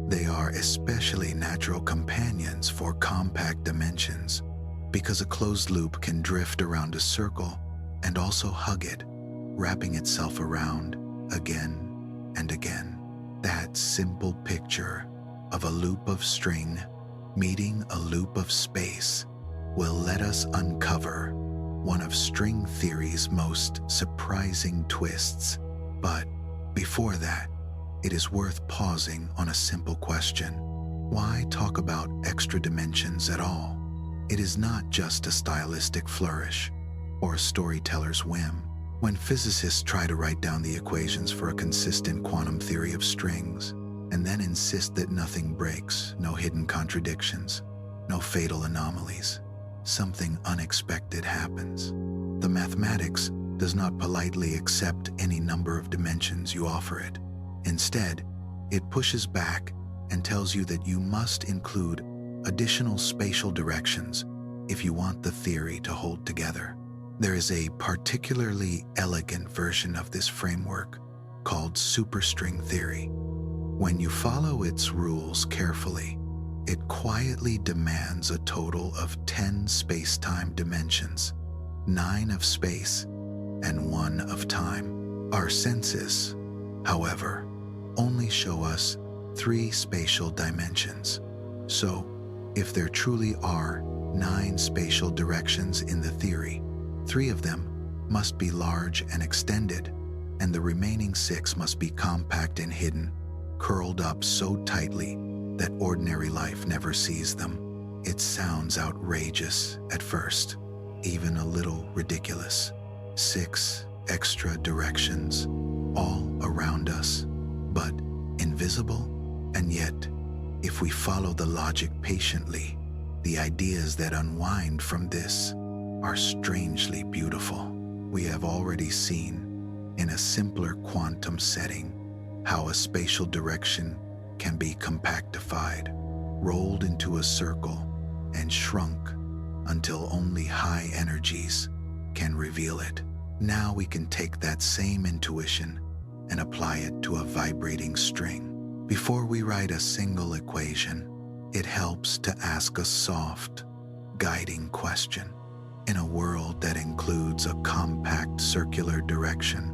They are especially natural companions for compact dimensions, because a closed loop can drift around a circle and also hug it, wrapping itself around again and again. That simple picture of a loop of string meeting a loop of space will let us uncover one of string theory's most surprising twists. But before that, it is worth pausing on a simple question. Why talk about extra dimensions at all? It is not just a stylistic flourish or a storyteller's whim. When physicists try to write down the equations for a consistent quantum theory of strings, and then insist that nothing breaks, no hidden contradictions, no fatal anomalies, something unexpected happens. The mathematics does not politely accept any number of dimensions you offer it. Instead, it pushes back and tells you that you must include additional spatial directions if you want the theory to hold together. There is a particularly elegant version of this framework called superstring theory. When you follow its rules carefully, it quietly demands a total of 10 space-time dimensions, 9 of space and 1 of time. Our senses, however, only show us 3 spatial dimensions. So, if there truly are 9 spatial directions in the theory, 3 of them must be large and extended, and the remaining 6 must be compact and hidden, curled up so tightly that ordinary life never sees them. It sounds outrageous at first, even a little ridiculous. 6 extra directions, all around us, but invisible. And yet, if we follow the logic patiently, the ideas that unwind from this are strangely beautiful. We have already seen, in a simpler quantum setting, how a spatial direction can be compactified, rolled into a circle, and shrunk until only high energies can reveal it. Now we can take that same intuition and apply it to a vibrating string. Before we write a single equation, it helps to ask a soft, guiding question. In a world that includes a compact circular direction,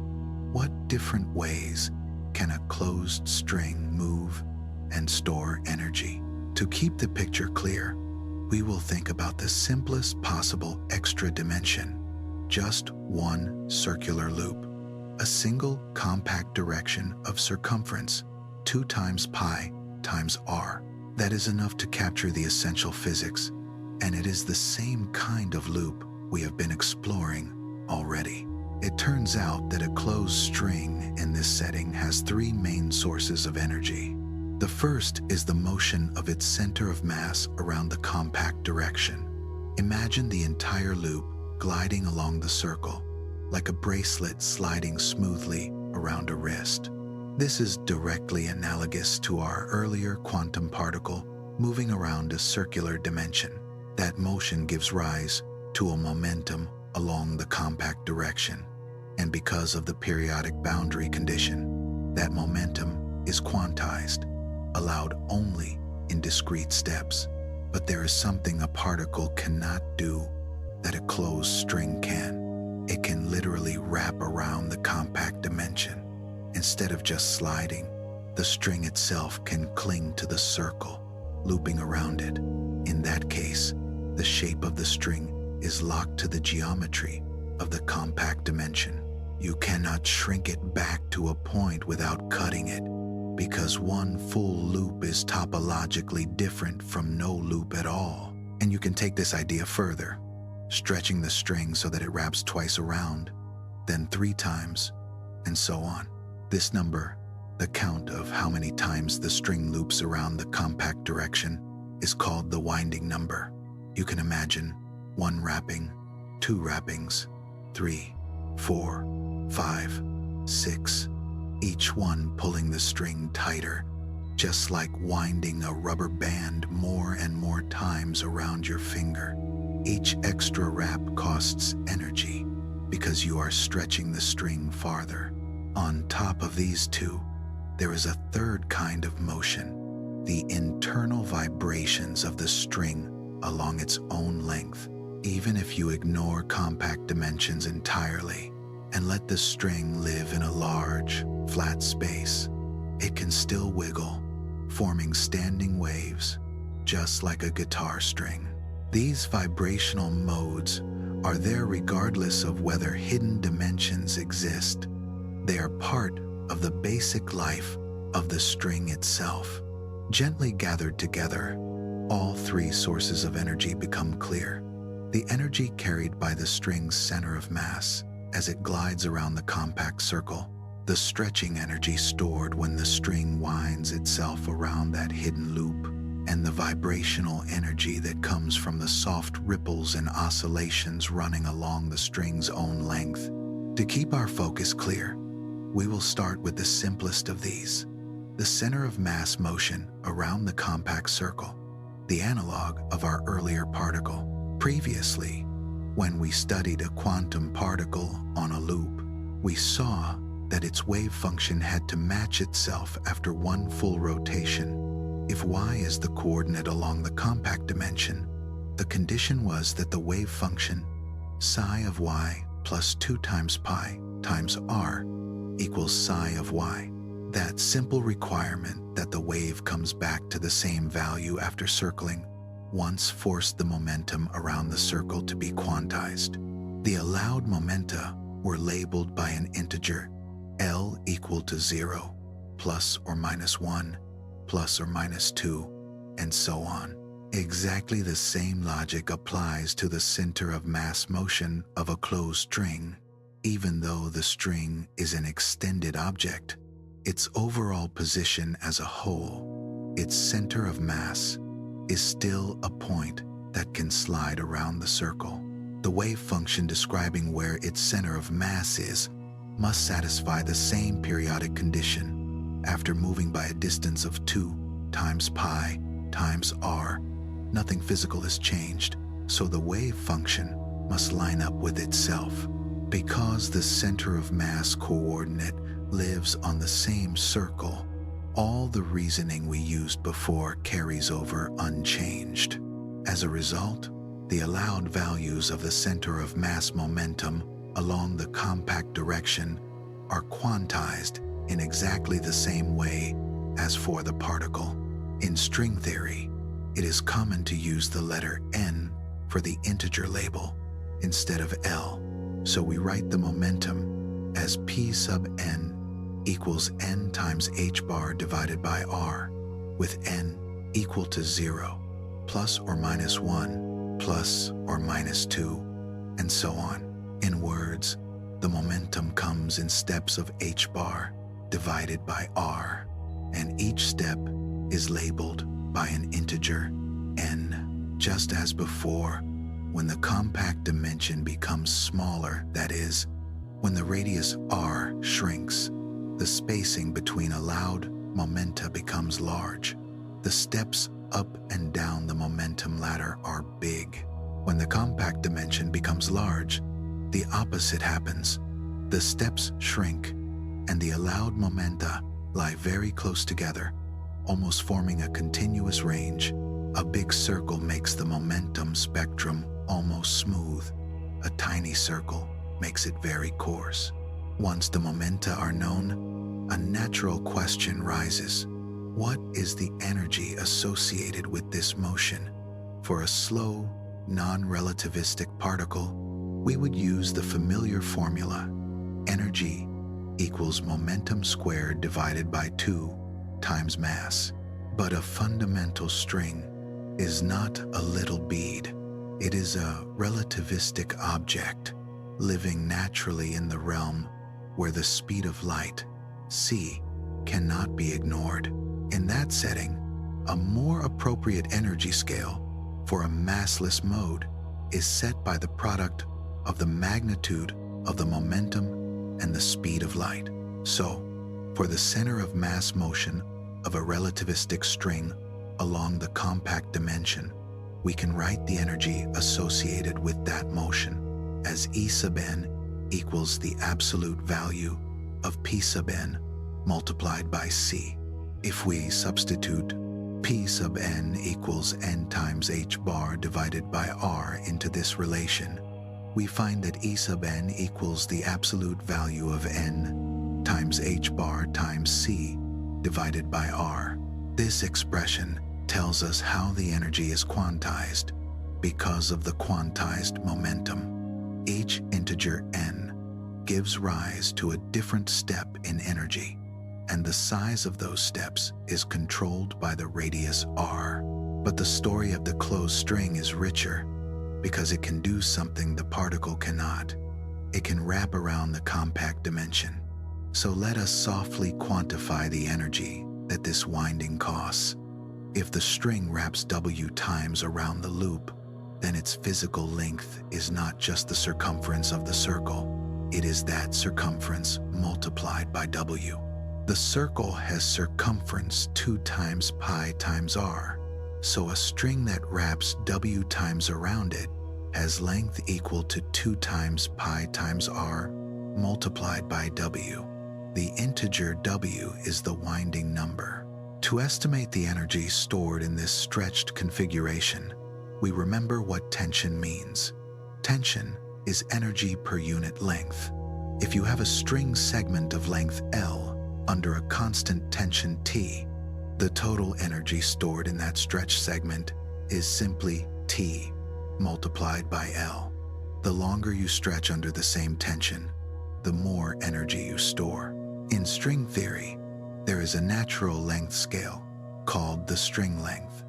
what different ways can a closed string move and store energy? To keep the picture clear, we will think about the simplest possible extra dimension, just one circular loop, a single compact direction of circumference, 2 times pi times r. That is enough to capture the essential physics, and it is the same kind of loop we have been exploring already. It turns out that a closed string in this setting has 3 main sources of energy. The first is the motion of its center of mass around the compact direction. Imagine the entire loop gliding along the circle, like a bracelet sliding smoothly around a wrist. This is directly analogous to our earlier quantum particle moving around a circular dimension. That motion gives rise to a momentum along the compact direction, and because of the periodic boundary condition, that momentum is quantized, allowed only in discrete steps. But there is something a particle cannot do that a closed string can. It can literally wrap around the compact dimension. Instead of just sliding, the string itself can cling to the circle, looping around it. In that case, the shape of the string is locked to the geometry of the compact dimension. You cannot shrink it back to a point without cutting it, because one full loop is topologically different from no loop at all. And you can take this idea further, stretching the string so that it wraps twice around, then 3 times, and so on. This number, the count of how many times the string loops around the compact direction, is called the winding number. You can imagine 1 wrapping, 2 wrappings, 3, 4, 5, 6, each one pulling the string tighter, just like winding a rubber band more and more times around your finger. Each extra wrap costs energy because you are stretching the string farther. On top of these 2, there is a third kind of motion, the internal vibrations of the string along its own length. Even if you ignore compact dimensions entirely and let the string live in a large, flat space, it can still wiggle, forming standing waves, just like a guitar string. These vibrational modes are there regardless of whether hidden dimensions exist. They are part of the basic life of the string itself. Gently gathered together, all 3 sources of energy become clear. The energy carried by the string's center of mass as it glides around the compact circle, the stretching energy stored when the string winds itself around that hidden loop, and the vibrational energy that comes from the soft ripples and oscillations running along the string's own length. To keep our focus clear, we will start with the simplest of these, the center of mass motion around the compact circle, the analog of our earlier particle. Previously, when we studied a quantum particle on a loop, we saw that its wave function had to match itself after 1 full rotation. If y is the coordinate along the compact dimension, the condition was that the wave function psi of y plus 2 times pi times r equals psi of y. That simple requirement that the wave comes back to the same value after circling once forced the momentum around the circle to be quantized. The allowed momenta were labeled by an integer L equal to 0, plus or minus 1, plus or minus 2, and so on. Exactly the same logic applies to the center of mass motion of a closed string. Even though the string is an extended object, its overall position as a whole, its center of mass, is still a point that can slide around the circle. The wave function describing where its center of mass is must satisfy the same periodic condition. After moving by a distance of 2 times pi times r, nothing physical has changed, so the wave function must line up with itself. Because the center of mass coordinate lives on the same circle, all the reasoning we used before carries over unchanged. As a result, the allowed values of the center of mass momentum along the compact direction are quantized in exactly the same way as for the particle. In string theory, it is common to use the letter n for the integer label instead of L, so we write the momentum as P sub n equals n times h bar divided by r, with n equal to 0, plus or minus 1, plus or minus 2, and so on. In words, the momentum comes in steps of h bar divided by r, and each step is labeled by an integer n. Just as before, when the compact dimension becomes smaller, that is, when the radius r shrinks, the spacing between allowed momenta becomes large. The steps up and down the momentum ladder are big. When the compact dimension becomes large, the opposite happens. The steps shrink, and the allowed momenta lie very close together, almost forming a continuous range. A big circle makes the momentum spectrum almost smooth. A tiny circle makes it very coarse. Once the momenta are known, a natural question rises. What is the energy associated with this motion? For a slow, non-relativistic particle, we would use the familiar formula: energy equals momentum squared divided by 2 times mass. But a fundamental string is not a little bead. It is a relativistic object, living naturally in the realm where the speed of light, c, cannot be ignored. In that setting, a more appropriate energy scale for a massless mode is set by the product of the magnitude of the momentum and the speed of light. So, for the center of mass motion of a relativistic string along the compact dimension, we can write the energy associated with that motion as E sub n equals the absolute value of P sub n multiplied by c. If we substitute P sub n equals n times h bar divided by r into this relation, we find that E sub n equals the absolute value of n times h bar times c divided by r. This expression tells us how the energy is quantized because of the quantized momentum. Each integer n gives rise to a different step in energy, and the size of those steps is controlled by the radius r. But the story of the closed string is richer because it can do something the particle cannot. It can wrap around the compact dimension. So let us softly quantify the energy that this winding costs. If the string wraps w times around the loop, then its physical length is not just the circumference of the circle. It is that circumference multiplied by w. The circle has circumference 2 times pi times r, so a string that wraps w times around it has length equal to 2 times pi times r multiplied by w. The integer w is the winding number. To estimate the energy stored in this stretched configuration, we remember what tension means. Tension is energy per unit length. If you have a string segment of length L under a constant tension T, the total energy stored in that stretch segment is simply T multiplied by L. The longer you stretch under the same tension, the more energy you store. In string theory, there is a natural length scale called the string length,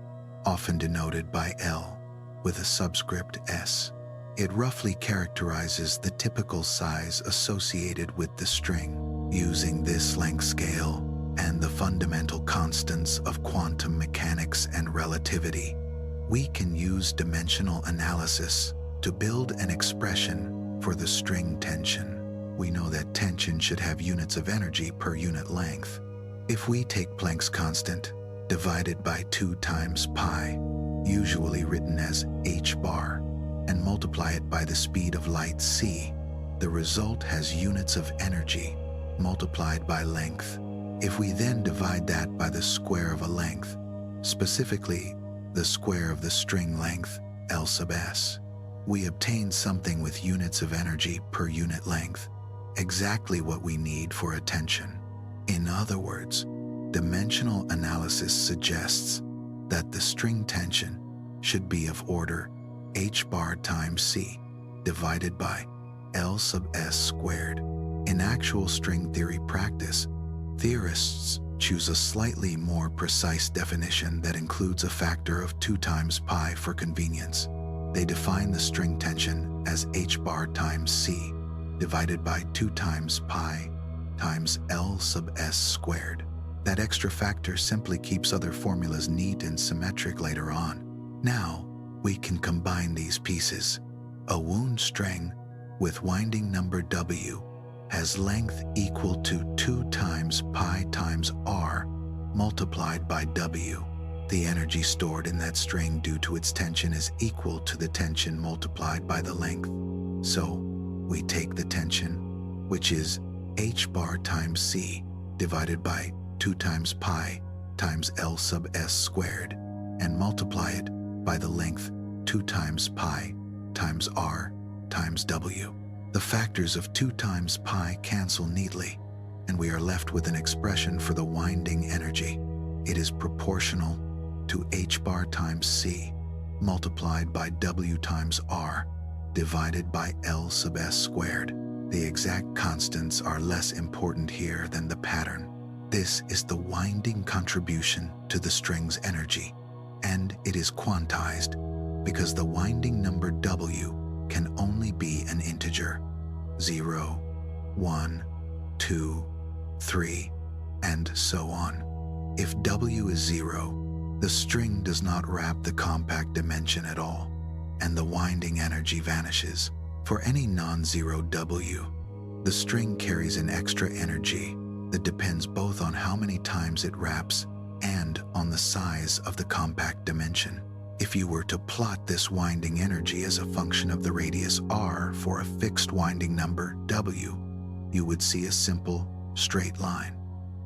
often denoted by L with a subscript s. It roughly characterizes the typical size associated with the string. Using this length scale and the fundamental constants of quantum mechanics and relativity, we can use dimensional analysis to build an expression for the string tension. We know that tension should have units of energy per unit length. If we take Planck's constant divided by 2 times pi, usually written as h bar, and multiply it by the speed of light c, the result has units of energy multiplied by length. If we then divide that by the square of a length, specifically the square of the string length, L sub s, we obtain something with units of energy per unit length, exactly what we need for a tension. In other words, dimensional analysis suggests that the string tension should be of order h bar times c divided by L sub s squared. In actual string theory practice, theorists choose a slightly more precise definition that includes a factor of 2 times pi for convenience. They define the string tension as h bar times c divided by 2 times pi times L sub s squared. That extra factor simply keeps other formulas neat and symmetric later on. Now, we can combine these pieces. A wound string with winding number W has length equal to 2 times pi times r multiplied by W. The energy stored in that string due to its tension is equal to the tension multiplied by the length. So, we take the tension, which is h bar times c divided by 2 times pi times L sub s squared, and multiply it by the length 2 times pi times r times w. The factors of 2 times pi cancel neatly, and we are left with an expression for the winding energy. It is proportional to h bar times c multiplied by w times r divided by L sub s squared. The exact constants are less important here than the pattern. This is the winding contribution to the string's energy, and it is quantized because the winding number W can only be an integer, 0, 1, 2, 3, and so on. If W is 0, the string does not wrap the compact dimension at all, and the winding energy vanishes. For any non-zero W, the string carries an extra energy that depends both on how many times it wraps and on the size of the compact dimension. If you were to plot this winding energy as a function of the radius r for a fixed winding number W, you would see a simple, straight line.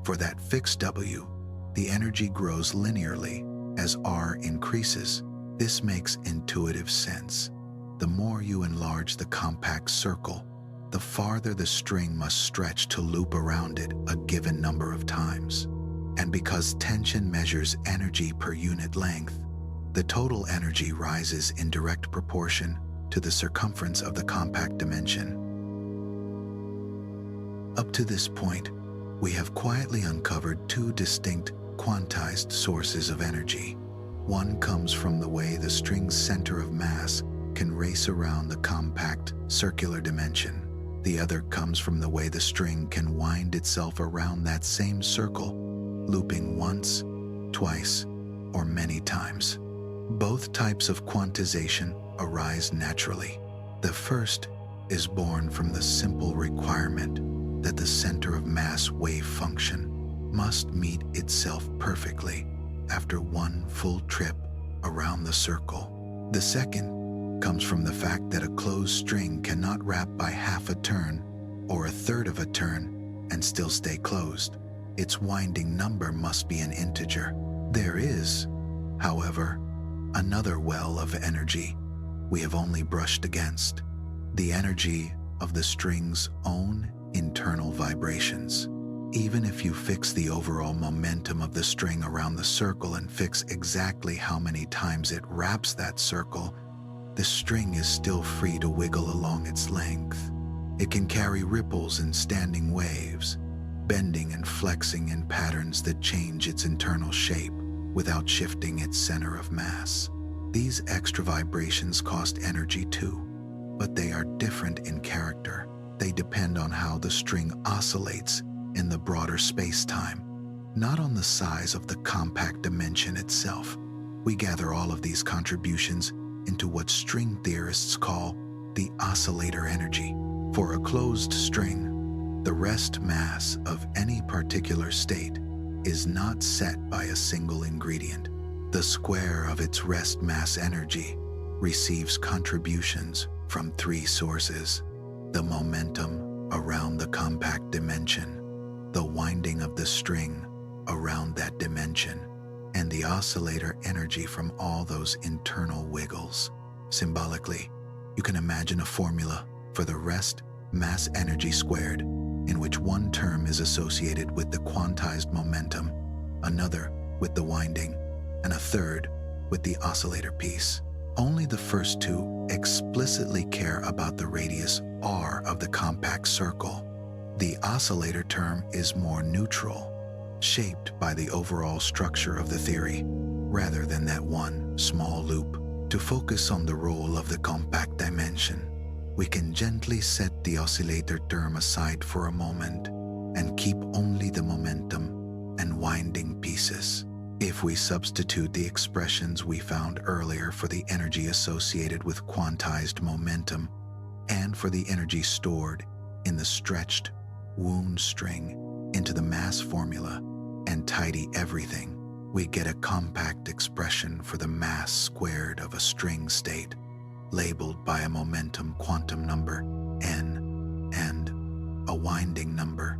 For that fixed W, the energy grows linearly as r increases. This makes intuitive sense. The more you enlarge the compact circle, the farther the string must stretch to loop around it a given number of times. And because tension measures energy per unit length, the total energy rises in direct proportion to the circumference of the compact dimension. Up to this point, we have quietly uncovered 2 distinct quantized sources of energy. One comes from the way the string's center of mass can race around the compact circular dimension. The other comes from the way the string can wind itself around that same circle, looping once, twice, or many times. Both types of quantization arise naturally. The first is born from the simple requirement that the center of mass wave function must meet itself perfectly after one full trip around the circle. The second comes from the fact that a closed string cannot wrap by half a turn or a third of a turn and still stay closed. Its winding number must be an integer. There is, however, another well of energy we have only brushed against, the energy of the string's own internal vibrations. Even if you fix the overall momentum of the string around the circle and fix exactly how many times it wraps that circle, the string is still free to wiggle along its length. It can carry ripples and standing waves, bending and flexing in patterns that change its internal shape without shifting its center of mass. These extra vibrations cost energy too, but they are different in character. They depend on how the string oscillates in the broader space-time, not on the size of the compact dimension itself. We gather all of these contributions into what string theorists call the oscillator energy. For a closed string, the rest mass of any particular state is not set by a single ingredient. The square of its rest mass energy receives contributions from three sources: the momentum around the compact dimension, the winding of the string around that dimension, and the oscillator energy from all those internal wiggles. Symbolically, you can imagine a formula for the rest mass energy squared, in which one term is associated with the quantized momentum, another with the winding, and a third with the oscillator piece. Only the first two explicitly care about the radius r of the compact circle. The oscillator term is more neutral, shaped by the overall structure of the theory, rather than that one small loop. To focus on the role of the compact dimension, we can gently set the oscillator term aside for a moment and keep only the momentum and winding pieces. If we substitute the expressions we found earlier for the energy associated with quantized momentum and for the energy stored in the stretched wound string into the mass formula and tidy everything, we get a compact expression for the mass squared of a string state, labeled by a momentum quantum number n and a winding number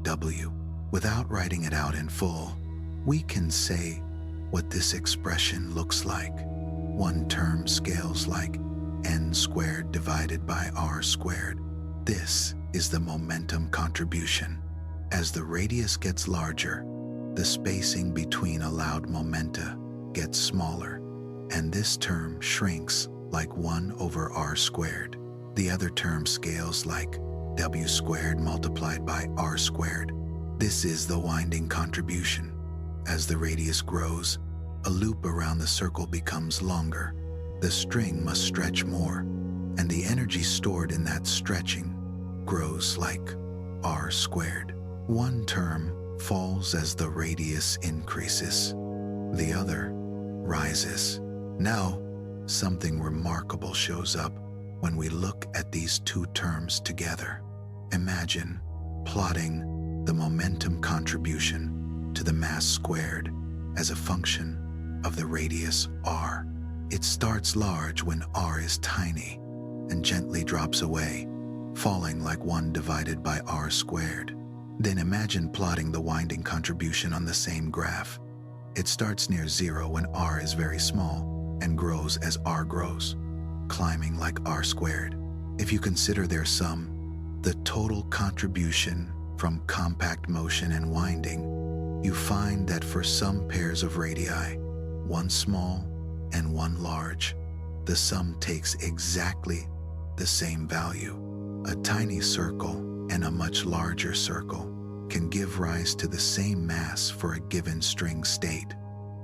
w. Without writing it out in full, we can say what this expression looks like. One term scales like n squared divided by r squared. This is the momentum contribution. As the radius gets larger, the spacing between allowed momenta gets smaller, and this term shrinks like 1 over r squared. The other term scales like w squared multiplied by r squared. This is the winding contribution. As the radius grows, a loop around the circle becomes longer. The string must stretch more, and the energy stored in that stretching grows like r squared. One term falls as the radius increases. The other rises. Now, something remarkable shows up when we look at these two terms together. Imagine plotting the momentum contribution to the mass squared as a function of the radius r. It starts large when r is tiny and gently drops away, falling like 1 divided by r squared. Then imagine plotting the winding contribution on the same graph. It starts near 0 when r is very small and grows as r grows, climbing like r squared. If you consider their sum, the total contribution from compact motion and winding, you find that for some pairs of radii, one small and one large, the sum takes exactly the same value. A tiny circle and a much larger circle can give rise to the same mass for a given string state,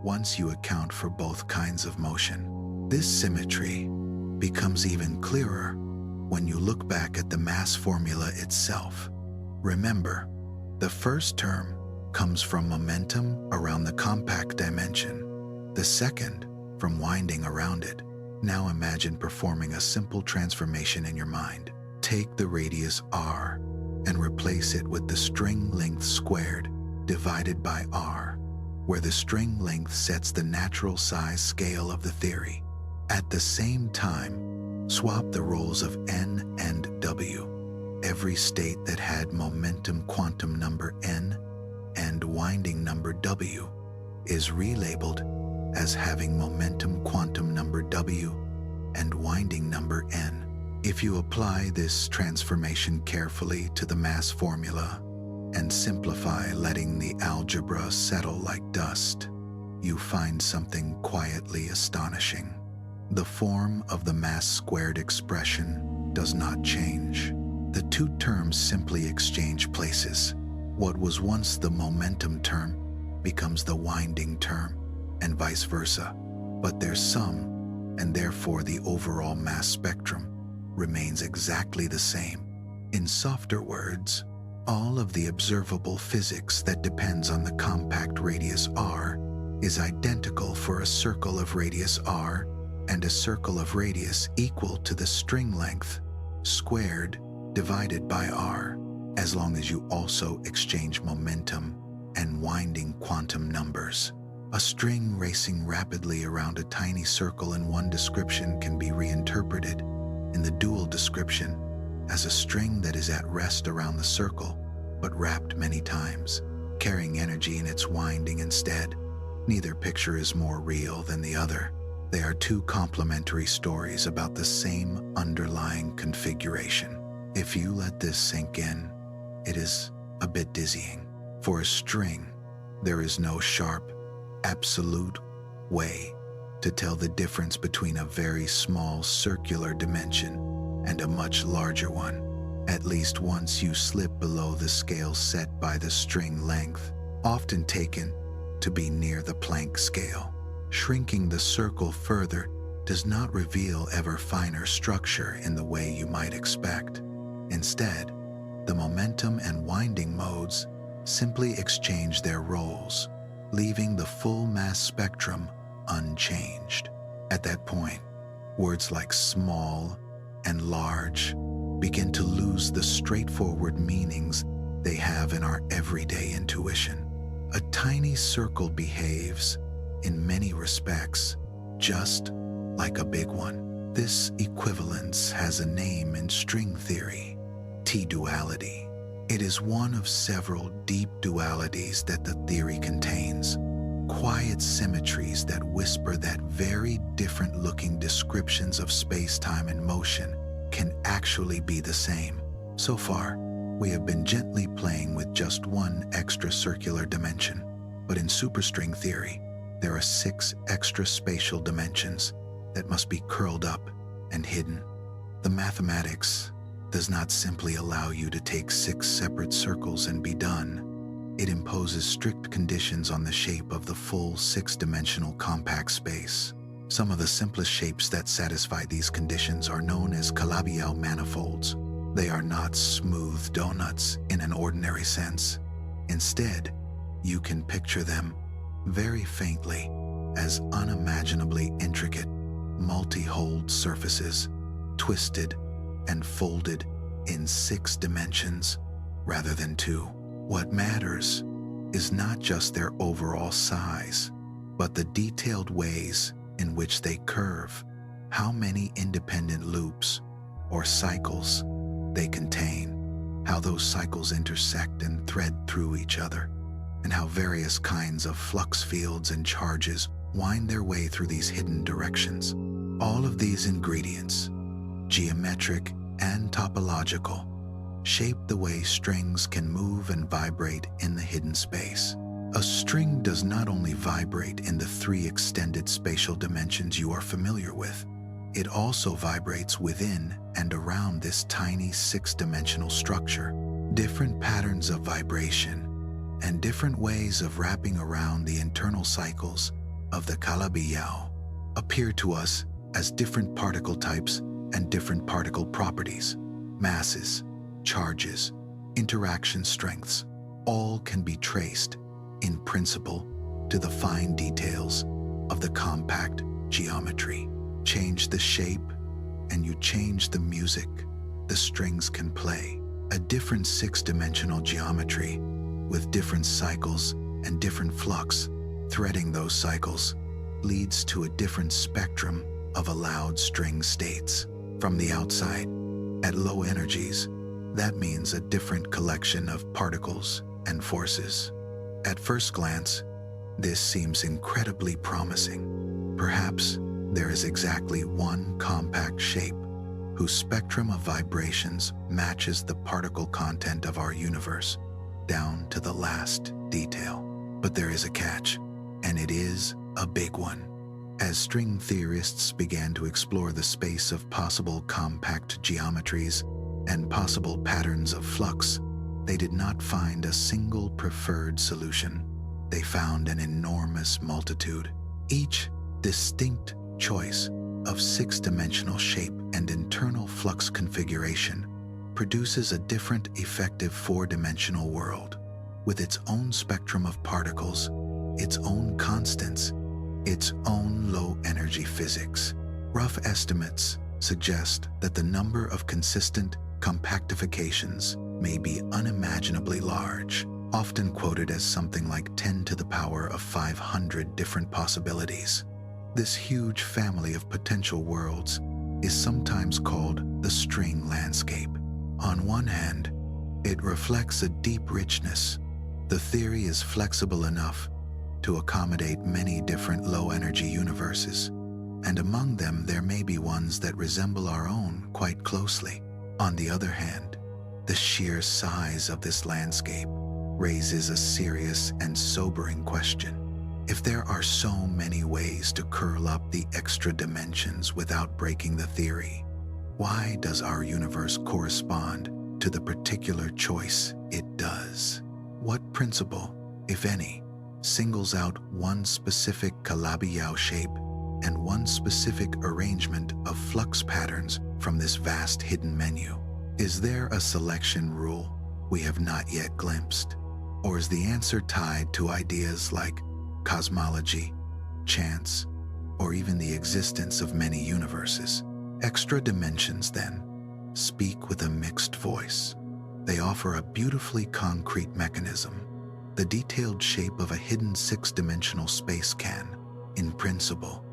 once you account for both kinds of motion. This symmetry becomes even clearer when you look back at the mass formula itself. Remember, the first term comes from momentum around the compact dimension, the second from winding around it. Now imagine performing a simple transformation in your mind. Take the radius r and replace it with the string length squared divided by r, where the string length sets the natural size scale of the theory. At the same time, swap the roles of n and w. Every state that had momentum quantum number n and winding number w is relabeled as having momentum quantum number w and winding number n. If you apply this transformation carefully to the mass formula and simplify, letting the algebra settle like dust, you find something quietly astonishing. The form of the mass squared expression does not change. The two terms simply exchange places. What was once the momentum term becomes the winding term, and vice versa. But their sum, and therefore the overall mass spectrum, remains exactly the same. In softer words, all of the observable physics that depends on the compact radius r is identical for a circle of radius r and a circle of radius equal to the string length squared divided by r, as long as you also exchange momentum and winding quantum numbers. A string racing rapidly around a tiny circle in one description can be reinterpreted in the dual description as a string that is at rest around the circle, but wrapped many times, carrying energy in its winding instead. Neither picture is more real than the other. They are two complementary stories about the same underlying configuration. If you let this sink in, it is a bit dizzying. For a string, there is no sharp, absolute way to tell the difference between a very small circular dimension and a much larger one, at least once you slip below the scale set by the string length, often taken to be near the Planck scale. Shrinking the circle further does not reveal ever finer structure in the way you might expect. Instead, the momentum and winding modes simply exchange their roles, leaving the full mass spectrum unchanged. At that point, words like small and large begin to lose the straightforward meanings they have in our everyday intuition. A tiny circle behaves, in many respects, just like a big one. This equivalence has a name in string theory: T-duality. It is one of several deep dualities that the theory contains, quiet symmetries that whisper that very different-looking descriptions of space-time and motion can actually be the same. So far, we have been gently playing with just one extra circular dimension, but in superstring theory, there are 6 extra spatial dimensions that must be curled up and hidden. The mathematics does not simply allow you to take 6 separate circles and be done. It imposes strict conditions on the shape of the full 6-dimensional compact space. Some of the simplest shapes that satisfy these conditions are known as Calabi-Yau manifolds. They are not smooth donuts in an ordinary sense. Instead, you can picture them very faintly as unimaginably intricate, multi-holed surfaces, twisted and folded in 6 dimensions rather than 2. What matters is not just their overall size, but the detailed ways in which they curve, how many independent loops or cycles they contain, how those cycles intersect and thread through each other, and how various kinds of flux fields and charges wind their way through these hidden directions. All of these ingredients, geometric and topological, shape the way strings can move and vibrate in the hidden space. A string does not only vibrate in the 3 extended spatial dimensions you are familiar with, it also vibrates within and around this tiny 6-dimensional structure. Different patterns of vibration and different ways of wrapping around the internal cycles of the Calabi-Yau appear to us as different particle types and different particle properties. Masses, charges, interaction strengths, all can be traced, in principle, to the fine details of the compact geometry. Change the shape, and you change the music the strings can play. A different 6-dimensional geometry with different cycles and different flux threading those cycles leads to a different spectrum of allowed string states. From the outside, at low energies, that means a different collection of particles and forces. At first glance, this seems incredibly promising. Perhaps there is exactly one compact shape whose spectrum of vibrations matches the particle content of our universe, down to the last detail. But there is a catch, and it is a big one. As string theorists began to explore the space of possible compact geometries and possible patterns of flux, they did not find a single preferred solution. They found an enormous multitude. Each distinct choice of 6-dimensional shape and internal flux configuration produces a different effective 4-dimensional world, with its own spectrum of particles, its own constants, its own low-energy physics. Rough estimates suggest that the number of consistent compactifications may be unimaginably large, often quoted as something like 10 to the power of 500 different possibilities. This huge family of potential worlds is sometimes called the string landscape. On one hand, it reflects a deep richness. The theory is flexible enough to accommodate many different low-energy universes, and among them there may be ones that resemble our own quite closely. On the other hand, the sheer size of this landscape raises a serious and sobering question. If there are so many ways to curl up the extra dimensions without breaking the theory, why does our universe correspond to the particular choice it does? What principle, if any, singles out one specific Calabi-Yau shape and one specific arrangement of flux patterns from this vast hidden menu? Is there a selection rule we have not yet glimpsed? Or is the answer tied to ideas like cosmology, chance, or even the existence of many universes? Extra dimensions, then, speak with a mixed voice. They offer a beautifully concrete mechanism. The detailed shape of a hidden six-dimensional space can, in principle,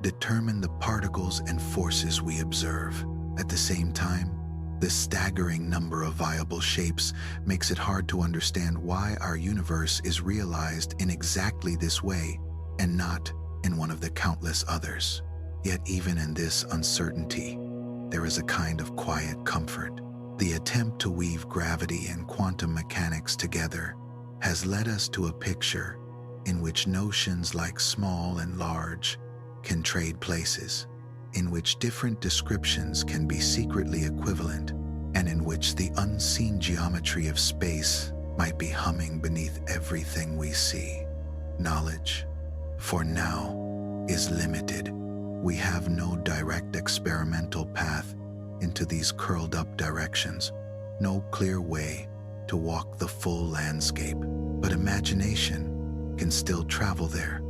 determine the particles and forces we observe. At the same time, the staggering number of viable shapes makes it hard to understand why our universe is realized in exactly this way and not in one of the countless others. Yet even in this uncertainty, there is a kind of quiet comfort. The attempt to weave gravity and quantum mechanics together has led us to a picture in which notions like small and large can trade places, in which different descriptions can be secretly equivalent, and in which the unseen geometry of space might be humming beneath everything we see. Knowledge, for now, is limited. We have no direct experimental path into these curled-up directions, no clear way to walk the full landscape, but imagination can still travel there,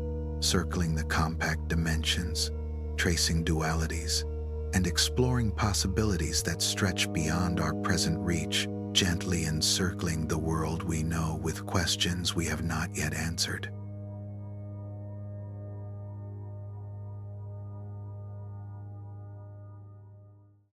circling the compact dimensions, tracing dualities, and exploring possibilities that stretch beyond our present reach, gently encircling the world we know with questions we have not yet answered.